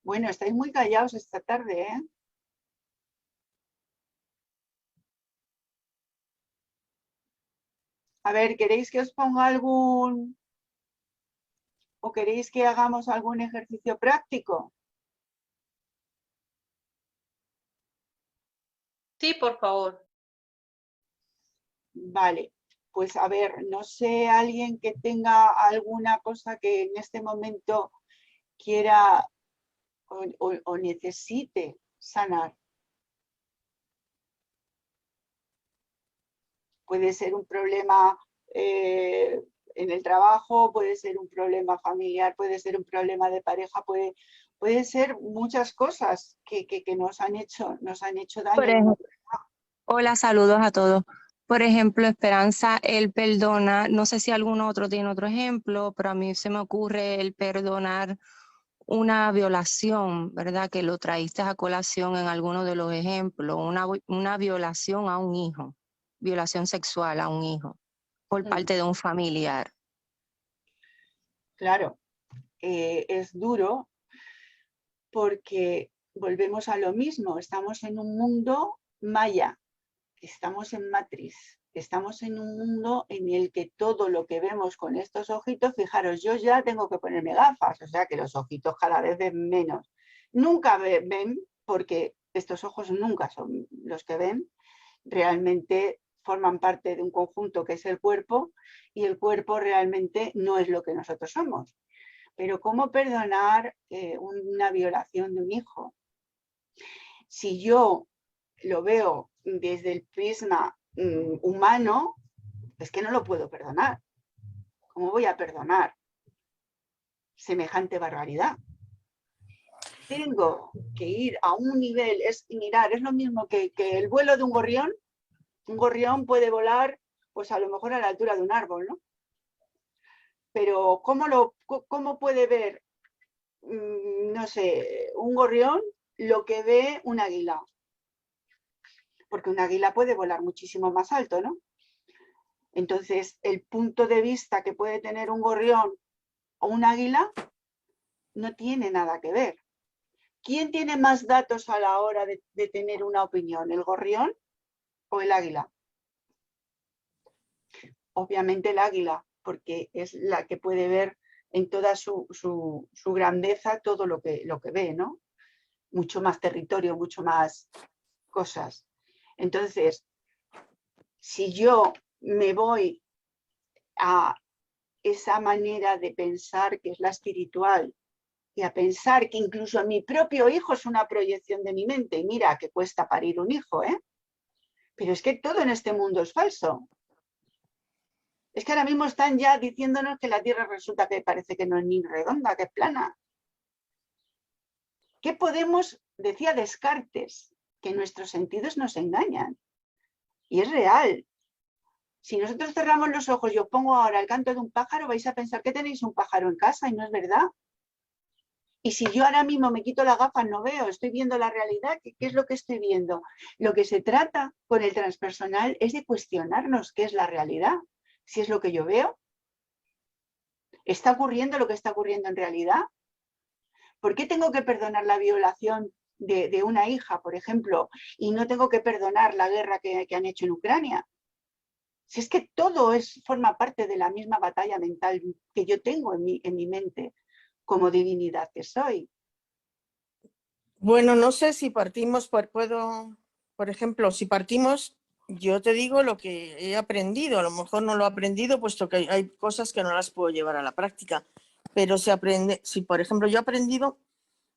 Bueno, estáis muy callados esta tarde, ¿eh? A ver, ¿queréis que os ponga algún... o queréis que hagamos algún ejercicio práctico? Sí, por favor. Vale, pues a ver, no sé, alguien que tenga alguna cosa que en este momento quiera o necesite sanar. Puede ser un problema en el trabajo, puede ser un problema familiar, puede ser un problema de pareja, puede ser muchas cosas que nos han hecho daño. Hola, saludos a todos. Por ejemplo, Esperanza, él perdona, no sé si algún otro tiene otro ejemplo, pero a mí se me ocurre el perdonar una violación, ¿verdad? Que lo traíste a colación en alguno de los ejemplos, una violación a un hijo, violación sexual a un hijo, por parte de un familiar. Claro, es duro porque volvemos a lo mismo, estamos en un mundo maya, estamos en Matrix, estamos en un mundo en el que todo lo que vemos con estos ojitos, fijaros, yo ya tengo que ponerme gafas, o sea que los ojitos cada vez ven menos. Nunca ven, porque estos ojos nunca son los que ven, realmente forman parte de un conjunto que es el cuerpo, y el cuerpo realmente no es lo que nosotros somos. Pero ¿cómo perdonar una violación de un hijo? Si yo lo veo desde el prisma humano, es que no lo puedo perdonar. ¿Cómo voy a perdonar semejante barbaridad? Tengo que ir a un nivel, mirar, es lo mismo que el vuelo de un gorrión. Un gorrión puede volar, pues a lo mejor a la altura de un árbol, ¿no? Pero ¿cómo puede ver, no sé, un gorrión lo que ve un águila? Porque un águila puede volar muchísimo más alto, ¿no? Entonces, el punto de vista que puede tener un gorrión o un águila no tiene nada que ver. ¿Quién tiene más datos a la hora de tener una opinión, el gorrión o el águila? Obviamente el águila, porque es la que puede ver en toda su grandeza todo lo que ve, ¿no? Mucho más territorio, mucho más cosas. Entonces, si yo me voy a esa manera de pensar que es la espiritual y a pensar que incluso mi propio hijo es una proyección de mi mente, y mira que cuesta parir un hijo, ¿eh? Pero es que todo en este mundo es falso. Es que ahora mismo están ya diciéndonos que la Tierra resulta que parece que no es ni redonda, que es plana. ¿Qué podemos? Decía Descartes, que nuestros sentidos nos engañan. Y es real. Si nosotros cerramos los ojos y os pongo ahora el canto de un pájaro, vais a pensar que tenéis un pájaro en casa y no es verdad. Y si yo ahora mismo me quito las gafas, no veo, estoy viendo la realidad. ¿Qué es lo que estoy viendo? Lo que se trata con el transpersonal es de cuestionarnos qué es la realidad. Si es lo que yo veo. ¿Está ocurriendo lo que está ocurriendo en realidad? ¿Por qué tengo que perdonar la violación de una hija, por ejemplo, y no tengo que perdonar la guerra que han hecho en Ucrania? Si es que todo forma parte de la misma batalla mental que yo tengo en mi mente, como divinidad que soy. Bueno, no sé si partimos, por ejemplo, si partimos, yo te digo lo que he aprendido, a lo mejor no lo he aprendido puesto que hay cosas que no las puedo llevar a la práctica, pero si por ejemplo yo he aprendido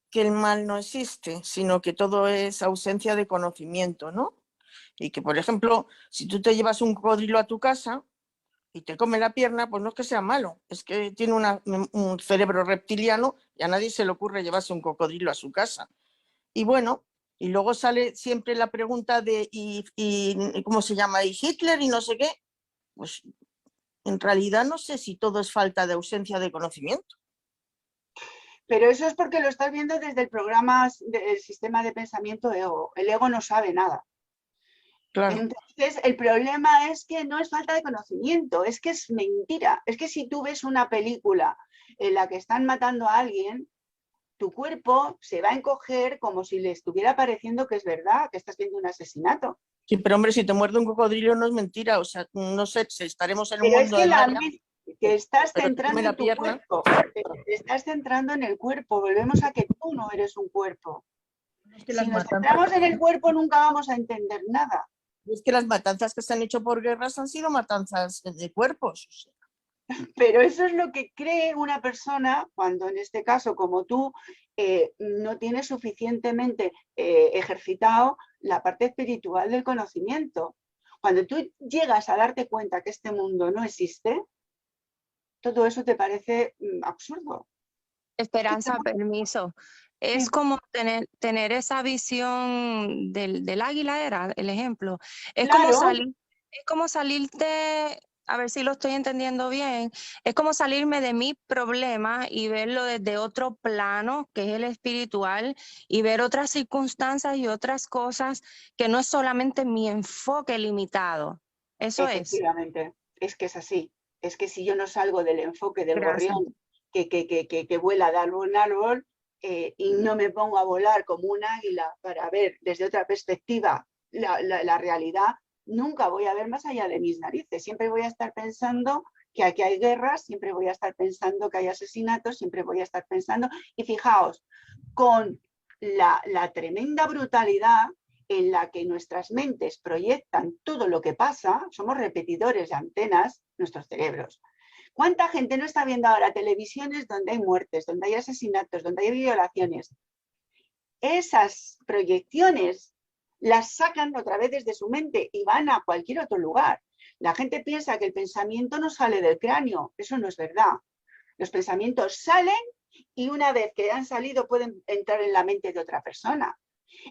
que el mal no existe, sino que todo es ausencia de conocimiento, ¿no? Y que, por ejemplo, si tú te llevas un cocodrilo a tu casa y te come la pierna, pues no es que sea malo, es que tiene un cerebro reptiliano y a nadie se le ocurre llevarse un cocodrilo a su casa. Y bueno, y luego sale siempre la pregunta de ¿y cómo se llama? ¿Y Hitler? Y no sé qué. pues en realidad no sé si todo es falta de ausencia de conocimiento. Pero eso es porque lo estás viendo desde el programa del sistema de pensamiento ego. El ego no sabe nada. Claro. Entonces, el problema es que no es falta de conocimiento, es que es mentira. Es que si tú ves una película en la que están matando a alguien, tu cuerpo se va a encoger como si le estuviera pareciendo que es verdad, que estás viendo un asesinato. Sí, pero hombre, si te muerde un cocodrilo no es mentira, o sea, no sé si estaremos en un Pero es mundo que, de Maya, que estás pero centrando la en tu pierna. cuerpo, te estás centrando en el cuerpo, volvemos a que tú no eres un cuerpo. Es que Si las nos matanzas, centramos en el cuerpo nunca vamos a entender nada. es que las matanzas que se han hecho por guerras han sido matanzas de cuerpos. O sea. Pero eso es lo que cree una persona cuando en este caso, como tú, no tienes suficientemente ejercitado la parte espiritual del conocimiento. Cuando tú llegas a darte cuenta que este mundo no existe, todo eso te parece absurdo. Esperanza, permiso. Es como tener esa visión del águila, era el ejemplo. Es Claro. como salirte, a ver si lo estoy entendiendo bien, es como salirme de mi problema y verlo desde otro plano, que es el espiritual, y ver otras circunstancias y otras cosas que no es solamente mi enfoque limitado. Eso es. Efectivamente, es que es así. Es que si yo no salgo del enfoque del gorrión que vuela de árbol en árbol y no me pongo a volar como un águila para ver desde otra perspectiva la realidad, nunca voy a ver más allá de mis narices. Siempre voy a estar pensando que aquí hay guerras, siempre voy a estar pensando que hay asesinatos, siempre voy a estar pensando. Y fijaos, con la tremenda brutalidad en la que nuestras mentes proyectan todo lo que pasa, somos repetidores de antenas, nuestros cerebros. ¿Cuánta gente no está viendo ahora televisiones donde hay muertes, donde hay asesinatos, donde hay violaciones? Esas proyecciones las sacan otra vez desde su mente y van a cualquier otro lugar. La gente piensa que el pensamiento no sale del cráneo, eso no es verdad. Los pensamientos salen y una vez que han salido pueden entrar en la mente de otra persona.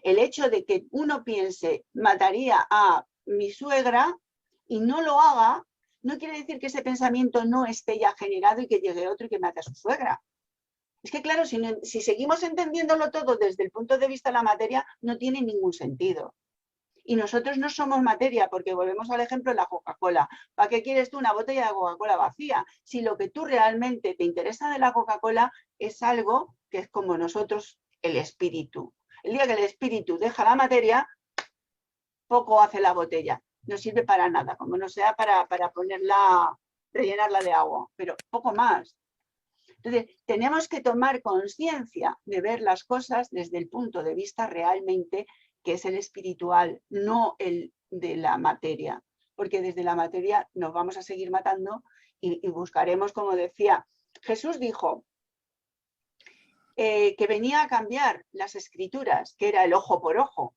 El hecho de que uno piense mataría a mi suegra y no lo haga, no quiere decir que ese pensamiento no esté ya generado y que llegue otro y que mate a su suegra. Es que claro, si seguimos entendiéndolo todo desde el punto de vista de la materia, no tiene ningún sentido. Y nosotros no somos materia, porque volvemos al ejemplo de la Coca-Cola. ¿Para qué quieres tú una botella de Coca-Cola vacía? Si lo que tú realmente te interesa de la Coca-Cola es algo que es como nosotros, el espíritu. El día que el espíritu deja la materia, poco hace la botella. No sirve para nada, como no sea para ponerla, rellenarla de agua, pero poco más. Entonces, tenemos que tomar conciencia de ver las cosas desde el punto de vista realmente que es el espiritual, no el de la materia. Porque desde la materia nos vamos a seguir matando y buscaremos, como decía, Jesús dijo que venía a cambiar las escrituras, que era el ojo por ojo.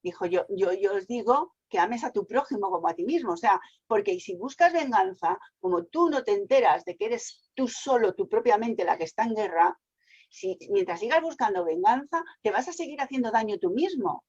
Dijo, yo os digo que ames a tu prójimo como a ti mismo. O sea, porque si buscas venganza, como tú no te enteras de que eres tú solo, tú propiamente la que está en guerra, mientras sigas buscando venganza, te vas a seguir haciendo daño tú mismo.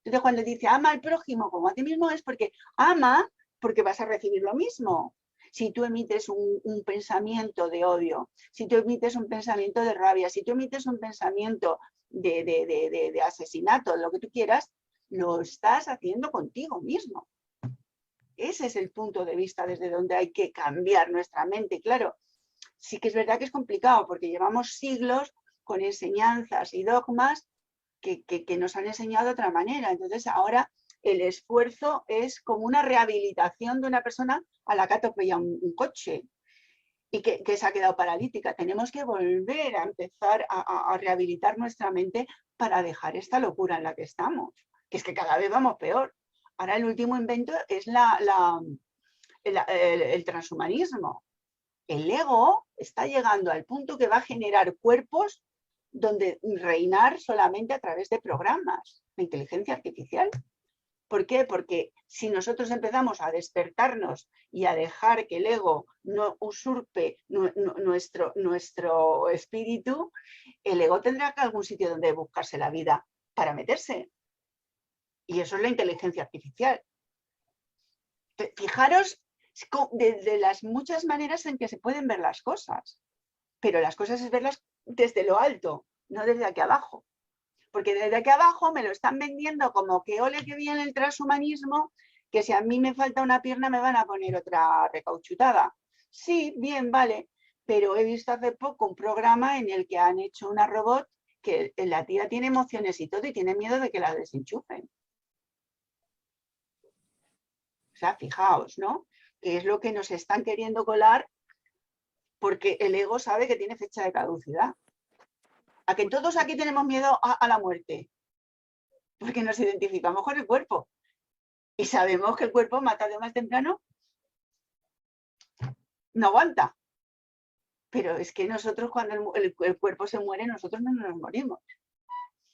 Entonces, cuando dice ama al prójimo como a ti mismo, es porque ama porque vas a recibir lo mismo. Si tú emites un pensamiento de odio, si tú emites un pensamiento de rabia, si tú emites un pensamiento de asesinato, lo que tú quieras, lo estás haciendo contigo mismo. Ese es el punto de vista desde donde hay que cambiar nuestra mente. Claro, sí que es verdad que es complicado porque llevamos siglos con enseñanzas y dogmas que nos han enseñado de otra manera. Entonces ahora el esfuerzo es como una rehabilitación de una persona a la que atropella un coche y que se ha quedado paralítica. Tenemos que volver a empezar a rehabilitar nuestra mente para dejar esta locura en la que estamos, que es que cada vez vamos peor. Ahora el último invento es el transhumanismo. El ego está llegando al punto que va a generar cuerpos donde reinar solamente a través de programas, de inteligencia artificial. ¿Por qué? Porque si nosotros empezamos a despertarnos y a dejar que el ego no usurpe nuestro espíritu, el ego tendrá que algún sitio donde buscarse la vida para meterse. Y eso es la inteligencia artificial. Fijaros de las muchas maneras en que se pueden ver las cosas, pero las cosas es verlas desde lo alto, no desde aquí abajo. Porque desde aquí abajo me lo están vendiendo como que ole que bien el transhumanismo, que si a mí me falta una pierna me van a poner otra recauchutada. Sí, bien, vale, pero he visto hace poco un programa en el que han hecho una robot que la tía tiene emociones y todo y tiene miedo de que la desenchufen. O sea, fijaos, ¿no? Que es lo que nos están queriendo colar porque el ego sabe que tiene fecha de caducidad. A que todos aquí tenemos miedo a la muerte, porque nos identificamos con el cuerpo y sabemos que el cuerpo más tarde o más temprano no aguanta. Pero es que nosotros cuando el cuerpo se muere, nosotros no nos morimos.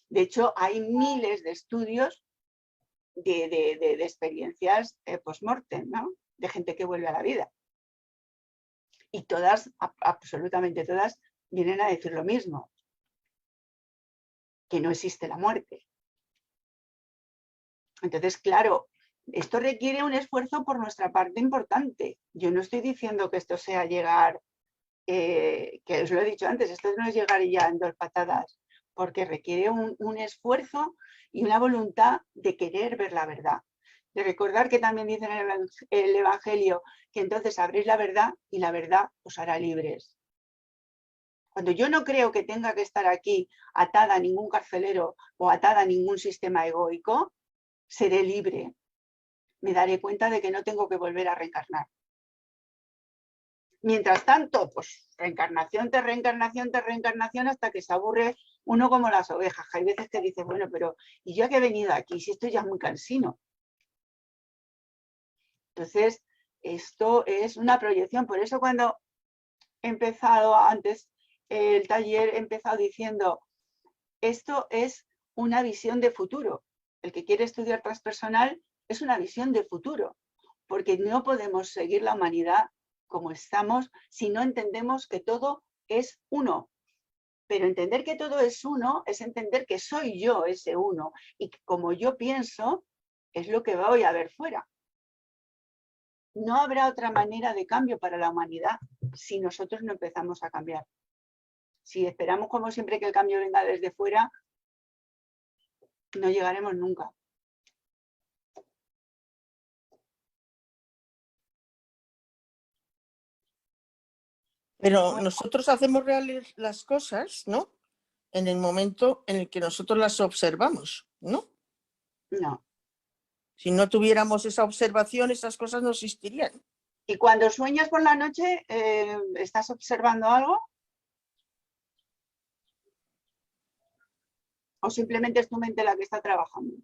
De hecho, hay miles de estudios de experiencias post-mortem, ¿no? De gente que vuelve a la vida. Y todas, absolutamente todas, vienen a decir lo mismo, que no existe la muerte. Entonces, claro, esto requiere un esfuerzo por nuestra parte importante. Yo no estoy diciendo que esto sea llegar, que os lo he dicho antes, esto no es llegar ya en 2 patadas, porque requiere un esfuerzo y una voluntad de querer ver la verdad. De recordar que también dice en el Evangelio que entonces sabréis la verdad y la verdad os hará libres. Cuando yo no creo que tenga que estar aquí atada a ningún carcelero o atada a ningún sistema egoico, seré libre. Me daré cuenta de que no tengo que volver a reencarnar. Mientras tanto, pues reencarnación tras reencarnación tras reencarnación hasta que se aburre uno como las ovejas. Hay veces que dices, bueno, pero ¿y yo que he venido aquí? Si esto ya es muy cansino. Entonces, esto es una proyección. Por eso cuando he empezado antes el taller, he empezado diciendo, esto es una visión de futuro. El que quiere estudiar transpersonal es una visión de futuro, porque no podemos seguir la humanidad como estamos si no entendemos que todo es uno. Pero entender que todo es uno es entender que soy yo ese uno y que como yo pienso es lo que voy a ver fuera. No habrá otra manera de cambio para la humanidad si nosotros no empezamos a cambiar. Si esperamos como siempre que el cambio venga desde fuera, no llegaremos nunca. Pero nosotros hacemos reales las cosas, ¿no? En el momento en el que nosotros las observamos, ¿no? No. Si no tuviéramos esa observación, esas cosas no existirían. ¿Y cuando sueñas por la noche, estás observando algo? ¿O simplemente es tu mente la que está trabajando?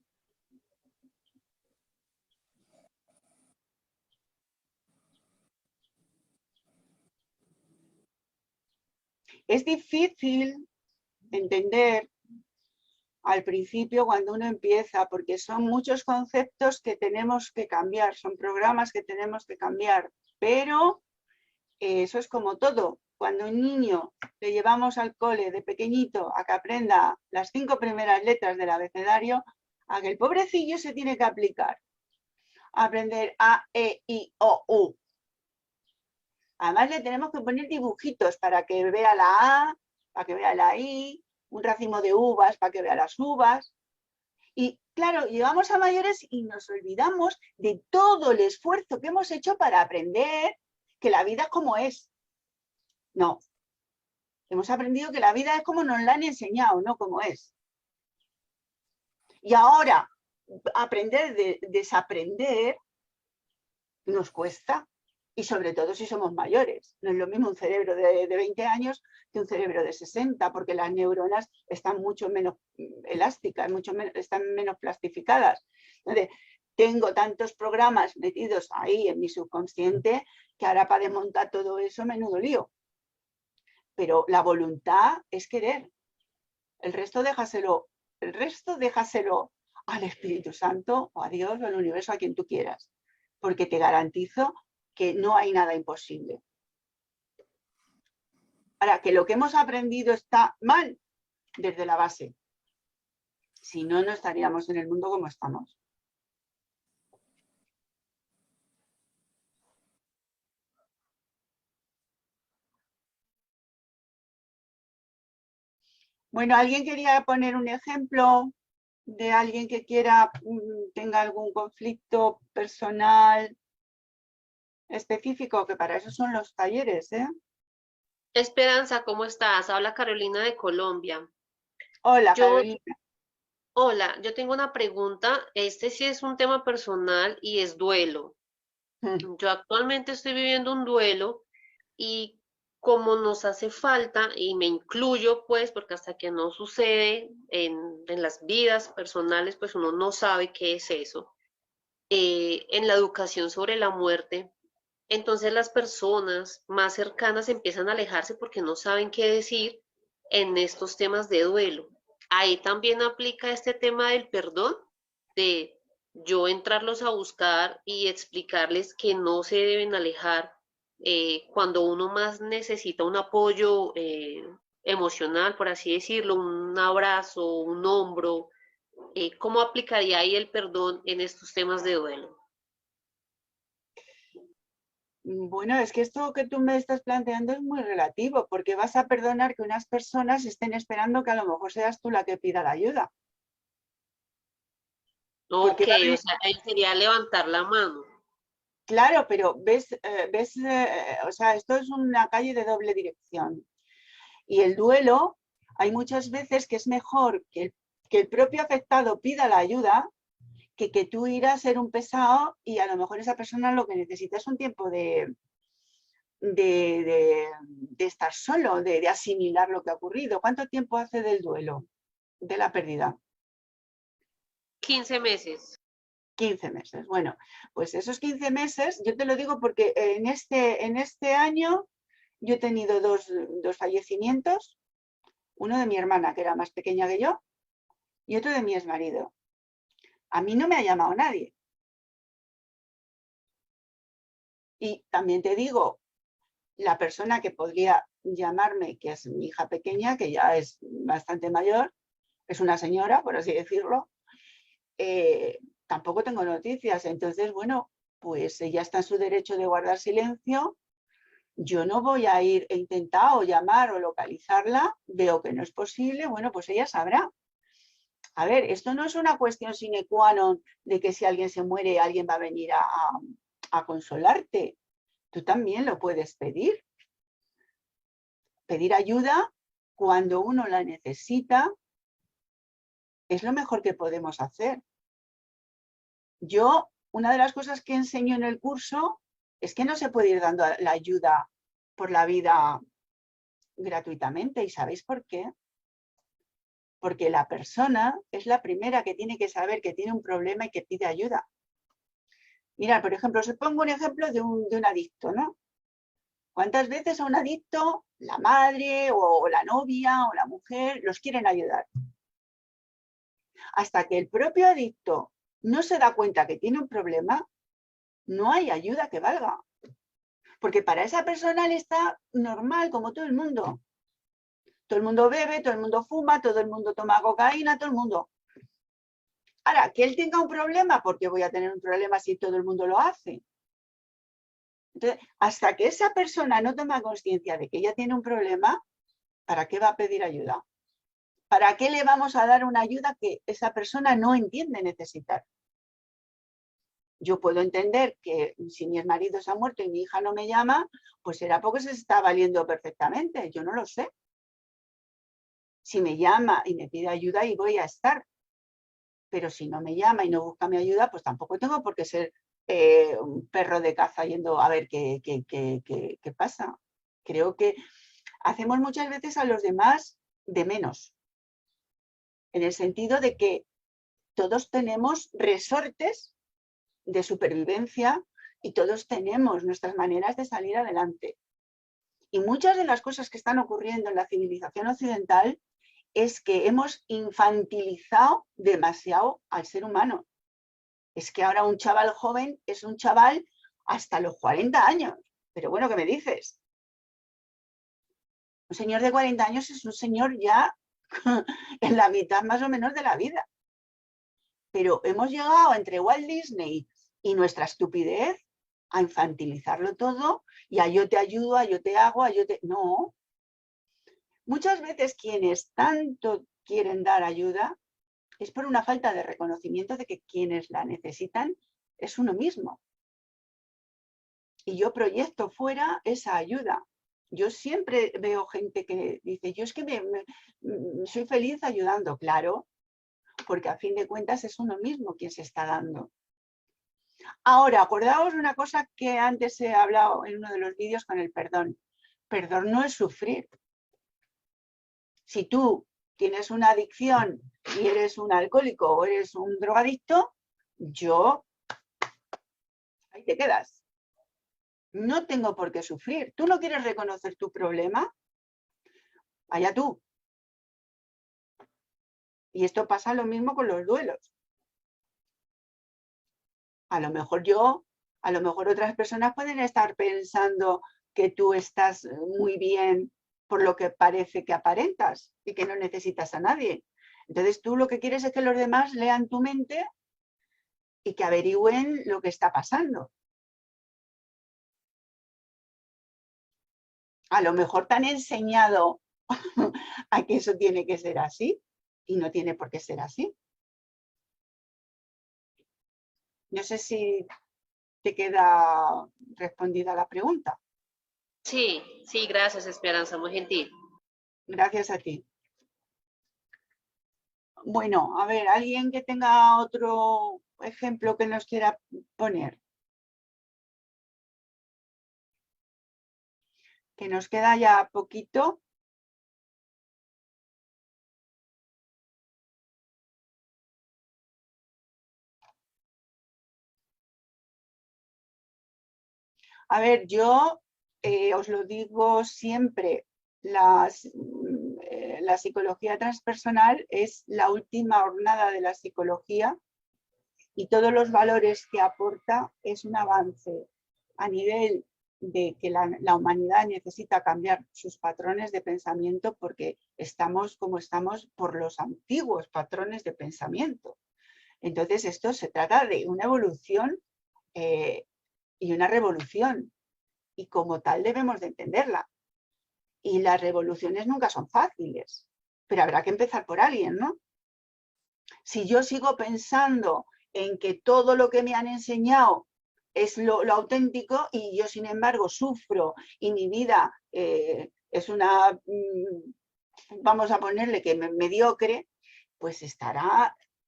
Es difícil entender al principio cuando uno empieza, porque son muchos conceptos que tenemos que cambiar, son programas que tenemos que cambiar, pero eso es como todo. Cuando un niño le llevamos al cole de pequeñito a que aprenda las 5 primeras letras del abecedario, a que el pobrecillo se tiene que aplicar a aprender A, E, I, O, U. Además le tenemos que poner dibujitos para que vea la A, para que vea la I, un racimo de uvas para que vea las uvas. Y claro, llegamos a mayores y nos olvidamos de todo el esfuerzo que hemos hecho para aprender que la vida es como es. No. Hemos aprendido que la vida es como nos la han enseñado, no como es. Y ahora, aprender de desaprender nos cuesta. Y sobre todo si somos mayores. No es lo mismo un cerebro de 20 años que un cerebro de 60, porque las neuronas están mucho menos elásticas, están menos plastificadas. Entonces, tengo tantos programas metidos ahí en mi subconsciente que ahora para desmontar todo eso menudo lío. Pero la voluntad es querer. El resto déjaselo al Espíritu Santo o a Dios o al universo, a quien tú quieras. Porque te garantizo que no hay nada imposible. Ahora, que lo que hemos aprendido está mal desde la base. Si no, no estaríamos en el mundo como estamos. Bueno, ¿alguien quería poner un ejemplo de alguien que quiera, tenga algún conflicto personal específico? Que para eso son los talleres, ¿eh? Esperanza, ¿cómo estás? Habla Carolina de Colombia. Hola, Carolina. Hola, yo tengo una pregunta. Este sí es un tema personal y es duelo. Yo actualmente estoy viviendo un duelo y como nos hace falta, y me incluyo pues, porque hasta que no sucede en las vidas personales, pues uno no sabe qué es eso, en la educación sobre la muerte, entonces las personas más cercanas empiezan a alejarse porque no saben qué decir en estos temas de duelo. Ahí también aplica este tema del perdón, de yo entrarlos a buscar y explicarles que no se deben alejar cuando uno más necesita un apoyo emocional, por así decirlo, un abrazo, un hombro. ¿Cómo aplicaría ahí el perdón en estos temas de duelo? Bueno, es que esto que tú me estás planteando es muy relativo, porque vas a perdonar que unas personas estén esperando que a lo mejor seas tú la que pida la ayuda. Ok, o sea, ahí sería levantar la mano. Claro, pero o sea, esto es una calle de doble dirección. Y el duelo, hay muchas veces que es mejor que el propio afectado pida la ayuda que tú ir a ser un pesado y a lo mejor esa persona lo que necesita es un tiempo de estar solo, de asimilar lo que ha ocurrido. ¿Cuánto tiempo hace del duelo, de la pérdida? 15 meses. 15 meses. Bueno, pues esos 15 meses, yo te lo digo porque en este año yo he tenido dos fallecimientos, uno de mi hermana, que era más pequeña que yo, y otro de mi exmarido. A mí no me ha llamado nadie. Y también te digo, la persona que podría llamarme, que es mi hija pequeña, que ya es bastante mayor, es una señora, por así decirlo, tampoco tengo noticias. Entonces, bueno, pues ella está en su derecho de guardar silencio. Yo no voy a ir, he intentado llamar o localizarla, veo que no es posible, bueno, pues ella sabrá. A ver, esto no es una cuestión sine qua non de que si alguien se muere, alguien va a venir a consolarte. Tú también lo puedes pedir. Pedir ayuda cuando uno la necesita es lo mejor que podemos hacer. Yo, una de las cosas que enseño en el curso es que no se puede ir dando la ayuda por la vida gratuitamente. ¿Y sabéis por qué? Porque la persona es la primera que tiene que saber que tiene un problema y que pide ayuda. Mirad, por ejemplo, os pongo un ejemplo de un adicto, ¿no? ¿Cuántas veces a un adicto, la madre o la novia o la mujer los quieren ayudar? Hasta que el propio adicto no se da cuenta que tiene un problema, no hay ayuda que valga. Porque para esa persona le está normal, como todo el mundo. Todo el mundo bebe, todo el mundo fuma, todo el mundo toma cocaína, todo el mundo. Ahora, que él tenga un problema, ¿por qué voy a tener un problema si todo el mundo lo hace? Entonces, hasta que esa persona no toma conciencia de que ella tiene un problema, ¿para qué va a pedir ayuda? ¿Para qué le vamos a dar una ayuda que esa persona no entiende necesitar? Yo puedo entender que si mi marido se ha muerto y mi hija no me llama, pues será porque se está valiendo perfectamente, yo no lo sé. Si me llama y me pide ayuda, y voy a estar. Pero si no me llama y no busca mi ayuda, pues tampoco tengo por qué ser un perro de caza yendo a ver qué pasa. Creo que hacemos muchas veces a los demás de menos. En el sentido de que todos tenemos resortes de supervivencia y todos tenemos nuestras maneras de salir adelante. Y muchas de las cosas que están ocurriendo en la civilización occidental es que hemos infantilizado demasiado al ser humano. Es que ahora un chaval joven es un chaval hasta los 40 años. Pero bueno, ¿qué me dices? Un señor de 40 años es un señor ya en la mitad más o menos de la vida. Pero hemos llegado entre Walt Disney y nuestra estupidez a infantilizarlo todo y a yo te ayudo, a yo te hago, a yo te... No. Muchas veces quienes tanto quieren dar ayuda es por una falta de reconocimiento de que quienes la necesitan es uno mismo. Y yo proyecto fuera esa ayuda. Yo siempre veo gente que dice, yo es que soy feliz ayudando, claro, porque a fin de cuentas es uno mismo quien se está dando. Ahora, acordaos una cosa que antes he hablado en uno de los vídeos con el perdón. Perdón no es sufrir. Si tú tienes una adicción y eres un alcohólico o eres un drogadicto, ahí te quedas. No tengo por qué sufrir. ¿Tú no quieres reconocer tu problema? Allá tú. Y esto pasa lo mismo con los duelos. A lo mejor otras personas pueden estar pensando que tú estás muy bien por lo que parece que aparentas y que no necesitas a nadie. Entonces tú lo que quieres es que los demás lean tu mente y que averigüen lo que está pasando. A lo mejor te han enseñado a que eso tiene que ser así y no tiene por qué ser así. No sé si te queda respondida la pregunta. Sí, sí, gracias, Esperanza, muy gentil. Gracias a ti. Bueno, a ver, ¿alguien que tenga otro ejemplo que nos quiera poner? Que nos queda ya poquito. A ver, yo os lo digo siempre, la psicología transpersonal es la última hornada de la psicología y todos los valores que aporta es un avance a nivel de que la humanidad necesita cambiar sus patrones de pensamiento porque estamos como estamos por los antiguos patrones de pensamiento. Entonces esto se trata de una evolución y una revolución, y como tal debemos de entenderla. Y las revoluciones nunca son fáciles, pero habrá que empezar por alguien, ¿no? Si yo sigo pensando en que todo lo que me han enseñado es lo auténtico y yo sin embargo sufro y mi vida es una, vamos a ponerle que mediocre, pues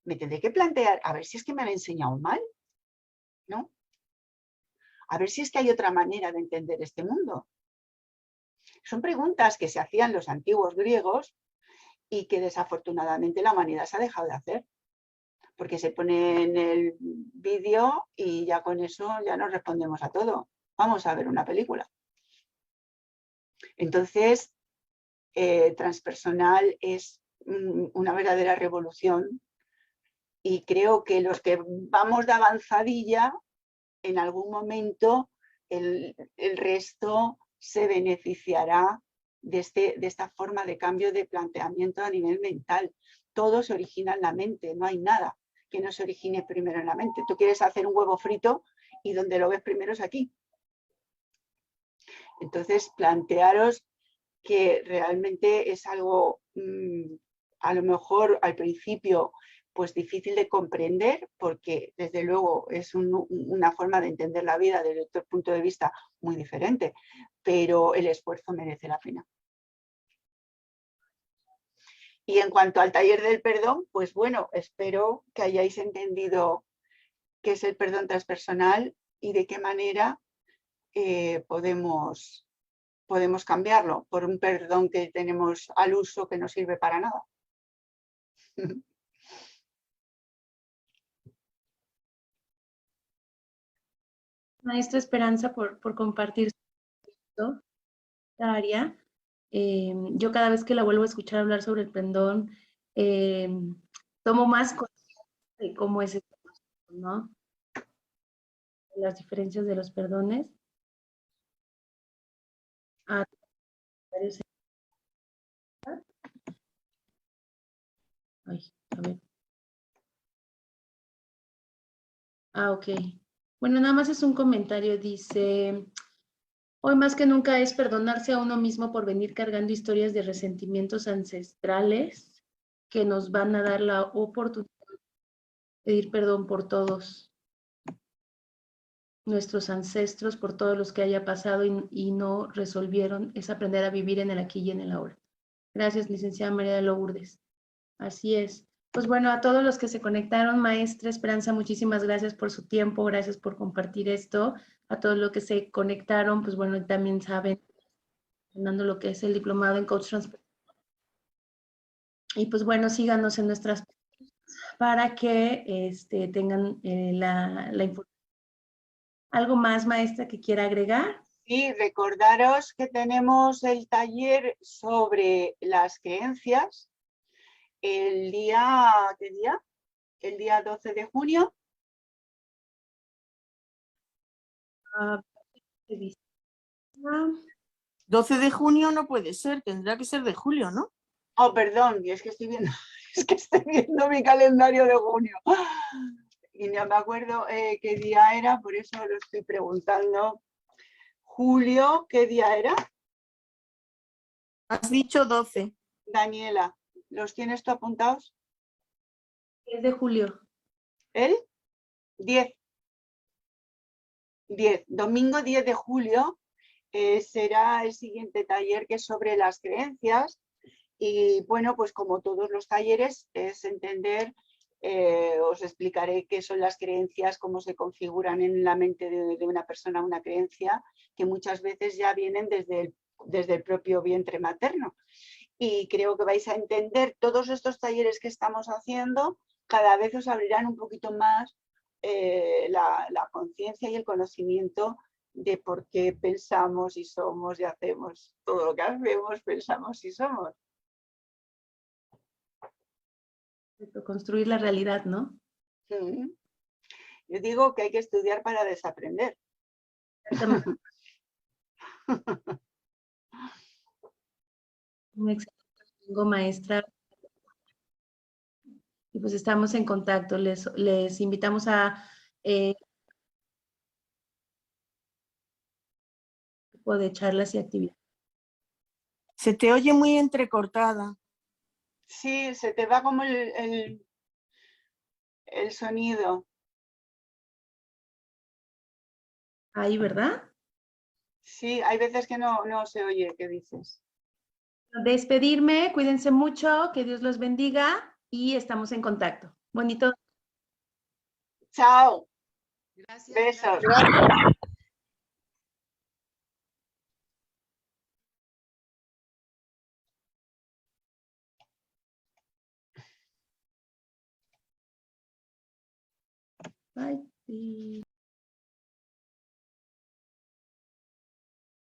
me tendré que plantear, a ver si es que me han enseñado mal, ¿no? A ver si es que hay otra manera de entender este mundo. Son preguntas que se hacían los antiguos griegos y que desafortunadamente la humanidad se ha dejado de hacer. Porque se pone en el vídeo y ya con eso ya nos respondemos a todo. Vamos a ver una película. Entonces, transpersonal es una verdadera revolución y creo que los que vamos de avanzadilla, en algún momento el resto se beneficiará de esta forma de cambio de planteamiento a nivel mental. Todo se origina en la mente, no hay nada que no se origine primero en la mente. Tú quieres hacer un huevo frito y donde lo ves primero es aquí. Entonces, plantearos que realmente es algo, a lo mejor al principio, pues difícil de comprender, porque desde luego es una forma de entender la vida desde otro punto de vista muy diferente, pero el esfuerzo merece la pena. Y en cuanto al taller del perdón, pues bueno, espero que hayáis entendido qué es el perdón transpersonal y de qué manera podemos cambiarlo por un perdón que tenemos al uso que no sirve para nada. Maestra Esperanza, por compartir esto, Daria. Yo cada vez que la vuelvo a escuchar hablar sobre el perdón, tomo más conciencia de cómo es esto, ¿no? Las diferencias de los perdones. Ay, a ver. Ok. Bueno, nada más es un comentario. Dice, Hoy más que nunca es perdonarse a uno mismo por venir cargando historias de resentimientos ancestrales que nos van a dar la oportunidad de pedir perdón por todos nuestros ancestros, por todos los que haya pasado y no resolvieron, es aprender a vivir en el aquí y en el ahora. Gracias, licenciada María de Lourdes. Así es. Pues bueno, a todos los que se conectaron, maestra Esperanza, muchísimas gracias por su tiempo, gracias por compartir esto. A todos los que se conectaron, pues bueno, también saben, dando lo que es el diplomado en Coach Transpersonal. Y pues bueno, síganos en nuestras para que tengan la información. ¿Algo más, maestra, que quiera agregar? Sí, recordaros que tenemos el taller sobre las creencias el día, ¿qué día? El día 12 de junio. 12 de junio no puede ser, tendrá que ser de julio, ¿no? Oh, perdón, es que estoy viendo, mi calendario de junio. Y no me acuerdo qué día era, por eso lo estoy preguntando. Julio, ¿qué día era? Has dicho 12. Daniela, ¿los tienes tú apuntados? 10 de julio. ¿El? 10. 10. Domingo 10 de julio será el siguiente taller, que es sobre las creencias. Y bueno, pues como todos los talleres es entender, os explicaré qué son las creencias, cómo se configuran en la mente de una persona una creencia, que muchas veces ya vienen desde el propio vientre materno. Y creo que vais a entender todos estos talleres que estamos haciendo, cada vez os abrirán un poquito más la conciencia y el conocimiento de por qué pensamos y somos y hacemos todo lo que hacemos, pensamos y somos. Construir la realidad, ¿no? Yo digo que hay que estudiar para desaprender. Un excelente domingo, maestra. Y pues estamos en contacto. Les invitamos a tipo de charlas y actividades. Se te oye muy entrecortada. Sí, se te va como el sonido. Ahí, ¿verdad? Sí, hay veces que no se oye qué dices. Despedirme, cuídense mucho, que Dios los bendiga y estamos en contacto. Bonito. Chao. Gracias. Besos. Gracias. Bye.